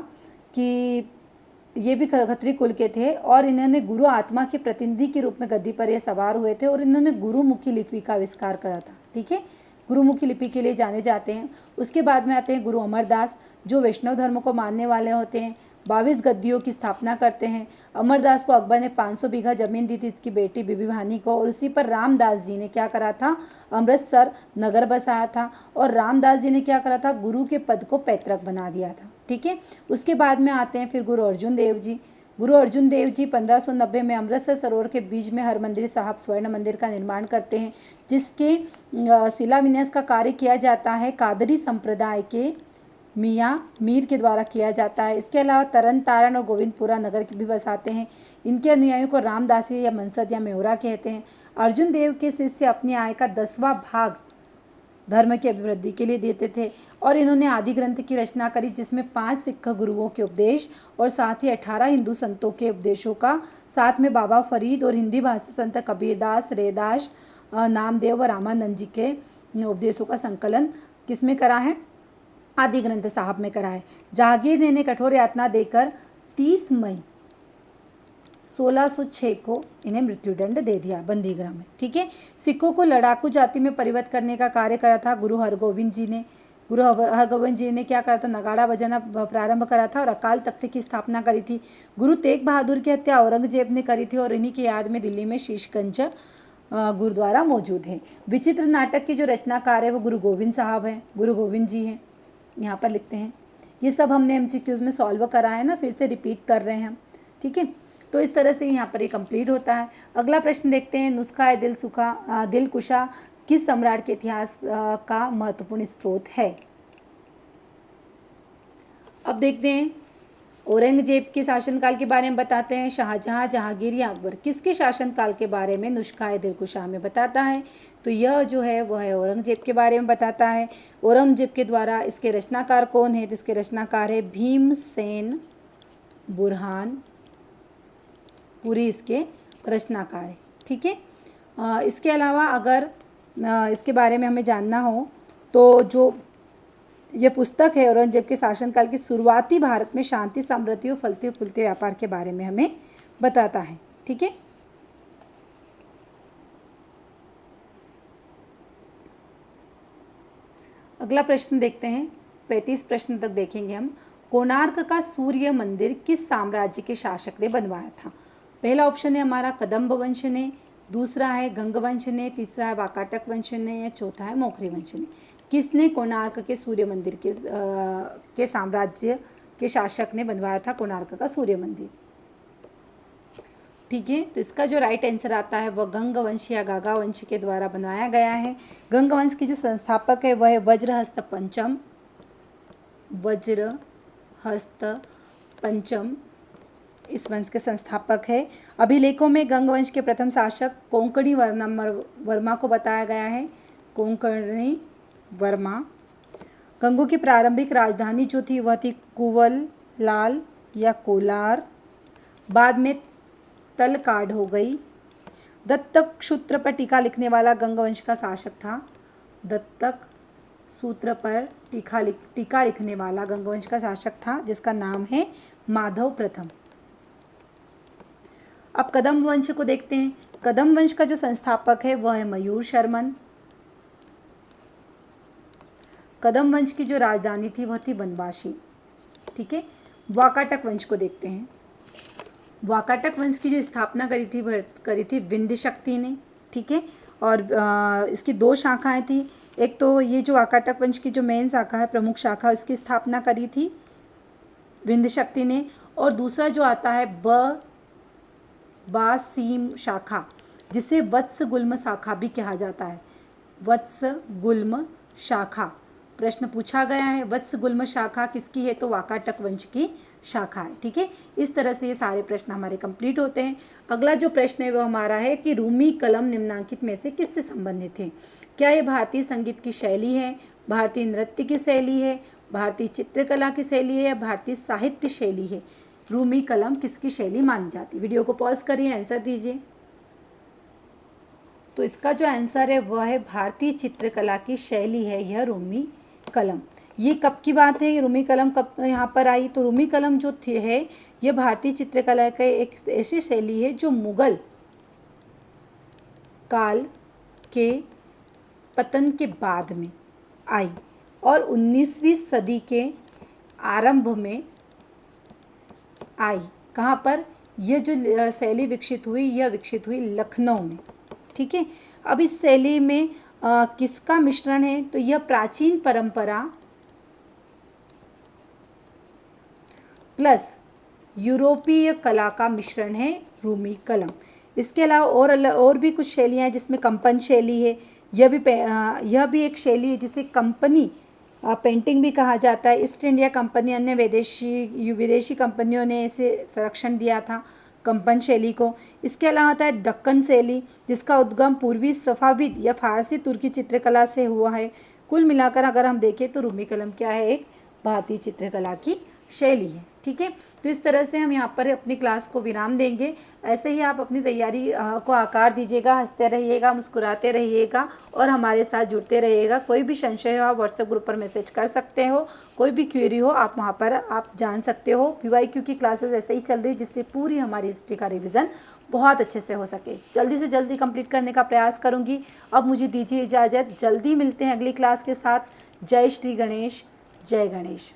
कि ये भी खत्री कुल के थे और इन्होंने गुरु आत्मा के प्रतिनिधि के रूप में गद्दी पर ये सवार हुए थे और इन्होंने गुरुमुखी लिपि का आविष्कार करा था। ठीक है, गुरुमुखी लिपि के लिए जाने जाते हैं। उसके बाद में आते हैं गुरु अमरदास जो वैष्णव धर्म को मानने वाले होते हैं। 22 गद्दियों की स्थापना करते हैं। अमरदास को अकबर ने 500 बीघा जमीन दी थी इसकी बेटी बीबी भानी को और उसी पर रामदास जी ने क्या करा था? अमृतसर नगर बसाया था और रामदास जी ने क्या करा था? गुरु के पद को पैतृक बना दिया था। ठीक है, उसके बाद में आते हैं फिर गुरु अर्जुन देव जी। गुरु अर्जुन देव जी 1590 में अमृतसर सरोवर के बीच में हरमंदिर साहब स्वर्ण मंदिर का निर्माण करते हैं जिसके शिलान्यास का कार्य किया जाता है कादरी संप्रदाय के मियाँ मीर के द्वारा किया जाता है। इसके अलावा तरन तारण और गोविंदपुरा नगर भी बसाते हैं। इनके अनुयायियों को रामदासी या मनसद या मेवरा कहते हैं। अर्जुन देव के शिष्य अपनी आय का 10वां भाग धर्म की अभिवृद्धि के लिए देते थे और इन्होंने आदि ग्रंथ की रचना करी जिसमें 5 सिख गुरुओं के उपदेश और साथ ही 18 हिंदू संतों के उपदेशों का, साथ में बाबा फरीद और हिंदी भाषी संत कबीरदास, रैदास, नामदेव व रामानंद जी के उपदेशों का संकलन किसमें करा है? आदि ग्रंथ साहब में करा है। जहांगीर ने कठोर यातना देकर 30 मई 1606 को इन्हें मृत्युदंड दे दिया बंदीगृह में। ठीक है। सिखों को लड़ाकू जाति में परिवर्तित करने का कार्य करा था गुरु हरगोविंद जी ने। गुरु हरगोविंद जी ने क्या करा था, नगाड़ा बजाना प्रारंभ करा था और अकाल तख्त की स्थापना करी थी। गुरु तेग बहादुर की हत्या औरंगजेब ने करी थी और इन्हीं की याद में दिल्ली में शीशगंज गुरुद्वारा मौजूद है। विचित्र नाटक के जो रचनाकार है वो गुरु गोविंद साहब हैं, गुरु गोविंद जी हैं, यहाँ पर लिखते हैं। ये सब हमने MCQs में सॉल्व करा है ना, फिर से रिपीट कर रहे हैं हम। ठीक है, तो इस तरह से यहाँ पर ये कंप्लीट होता है। अगला प्रश्न देखते हैं, नुस्खा दिलकुशा किस सम्राट के इतिहास का महत्वपूर्ण स्रोत है। अब देखते हैं, औरंगजेब के शासनकाल के बारे में बताते हैं। शाहजहां, जहांगीर या अकबर, किसके शासनकाल के बारे में नुस्खा दिलकुशा में बताता है, तो यह जो है वह है औरंगजेब के बारे में बताता है। औरंगजेब के द्वारा इसके रचनाकार कौन है, तो इसके रचनाकार है भीमसेन बुरहान पूरी इसके रचनाकार है। ठीक है, इसके अलावा अगर इसके बारे में हमें जानना हो तो जो ये पुस्तक है औरंगजेब के शासनकाल की शुरुआती भारत में शांति, समृद्धि और फलते फूलते व्यापार के बारे में हमें बताता है। ठीक है, अगला प्रश्न देखते हैं, 35 प्रश्न तक देखेंगे हम। कोणार्क का सूर्य मंदिर किस साम्राज्य के शासक ने बनवाया था। पहला ऑप्शन है हमारा कदम्ब वंश ने, दूसरा है गंग वंश ने, तीसरा है वाकाटक वंश ने या चौथा है मौखरी वंश ने। किसने कोणार्क के सूर्य मंदिर के साम्राज्य के शासक ने बनवाया था कोणार्क का सूर्य मंदिर। ठीक है, तो इसका जो राइट आंसर आता है वह गंग वंश या गागा वंश के द्वारा बनाया गया है। गंग वंश की जो संस्थापक है वह है वज्रहस्त पंचम इस वंश के संस्थापक है। अभिलेखों में गंग वंश के प्रथम शासक कोंकणी वर्मा को बताया गया है, कोंकणी वर्मा। गंगों की प्रारंभिक राजधानी जो थी वह थी कुवललाल या कोलार, बाद में तलकाड हो गई। दत्तक सूत्र पर टीका लिखने वाला गंग वंश का शासक था, दत्तक सूत्र पर टीका लिखने वाला गंग वंश का शासक था जिसका नाम है माधव प्रथम। अब कदम्ब वंश को देखते हैं। कदम्ब वंश का जो संस्थापक है वह है मयूर शर्मन। कदम्ब वंश की जो राजधानी थी वह थी बनवासी। ठीक है, वाकाटक वंश को देखते हैं। वाकाटक वंश की जो स्थापना करी थी विंध्य शक्ति ने। ठीक है, और इसकी दो शाखाएं थी। एक तो ये जो वाकाटक वंश की जो मेन शाखा है, प्रमुख शाखा, इसकी स्थापना करी थी विंध्य शक्ति ने, और दूसरा जो आता है बासीम शाखा, जिसे वत्स गुल्म शाखा भी कहा जाता है। वत्स गुल्म शाखा प्रश्न पूछा गया है, वत्स गुल्म शाखा किसकी है, तो वाकाटक वंश की शाखा है। ठीक है, इस तरह से ये सारे प्रश्न हमारे कंप्लीट होते हैं। अगला जो प्रश्न है वो हमारा है कि रूमी कलम निम्नांकित में से किससे संबंधित है। क्या ये भारतीय संगीत की शैली है, भारतीय नृत्य की शैली है, भारतीय चित्रकला की शैली है या भारतीय साहित्य शैली है। रूमी कलम किसकी शैली मानी जाती है। वीडियो को पॉज करिए, आंसर दीजिए। तो इसका जो आंसर है वह है भारतीय चित्रकला की शैली है यह रूमी कलम। ये कब की बात है, रूमी कलम कब यहाँ पर आई, तो रूमी कलम जो है यह भारतीय चित्रकला का एक ऐसी शैली है जो मुगल काल के पतन के बाद में आई और 19वीं सदी के आरंभ में आई। कहाँ पर यह जो शैली विकसित हुई, यह विकसित हुई लखनऊ में। ठीक है, अब इस शैली में किसका मिश्रण है, तो यह प्राचीन परंपरा प्लस यूरोपीय कला का मिश्रण है रूमी कलम। इसके अलावा और भी कुछ शैलियाँ हैं जिसमें कंपन शैली है। यह भी एक शैली है जिसे कंपनी पेंटिंग भी कहा जाता है। ईस्ट इंडिया कंपनी अन्य विदेशी कंपनियों ने इसे संरक्षण दिया था कंपन शैली को। इसके अलावा आता है दक्कन शैली जिसका उद्गम पूर्वी सफ़ाविद या फारसी तुर्की चित्रकला से हुआ है। कुल मिलाकर अगर हम देखें तो रूमी कलम क्या है, एक भारतीय चित्रकला की शैली है। ठीक है, तो इस तरह से हम यहाँ पर अपनी क्लास को विराम देंगे। ऐसे ही आप अपनी तैयारी को आकार दीजिएगा, हंसते रहिएगा, मुस्कुराते रहिएगा और हमारे साथ जुड़ते रहिएगा। कोई भी संशय हो आप व्हाट्सएप ग्रुप पर मैसेज कर सकते हो, कोई भी क्वेरी हो आप वहाँ पर आप जान सकते हो। PYQ की क्लासेस ऐसे ही चल रही जिससे पूरी हमारी हिस्ट्री का रिविज़न बहुत अच्छे से हो सके। जल्दी से जल्दी कंप्लीट करने का प्रयास करूँगी। अब मुझे दीजिए इजाज़त, जल्दी मिलते हैं अगली क्लास के साथ। जय श्री गणेश, जय गणेश।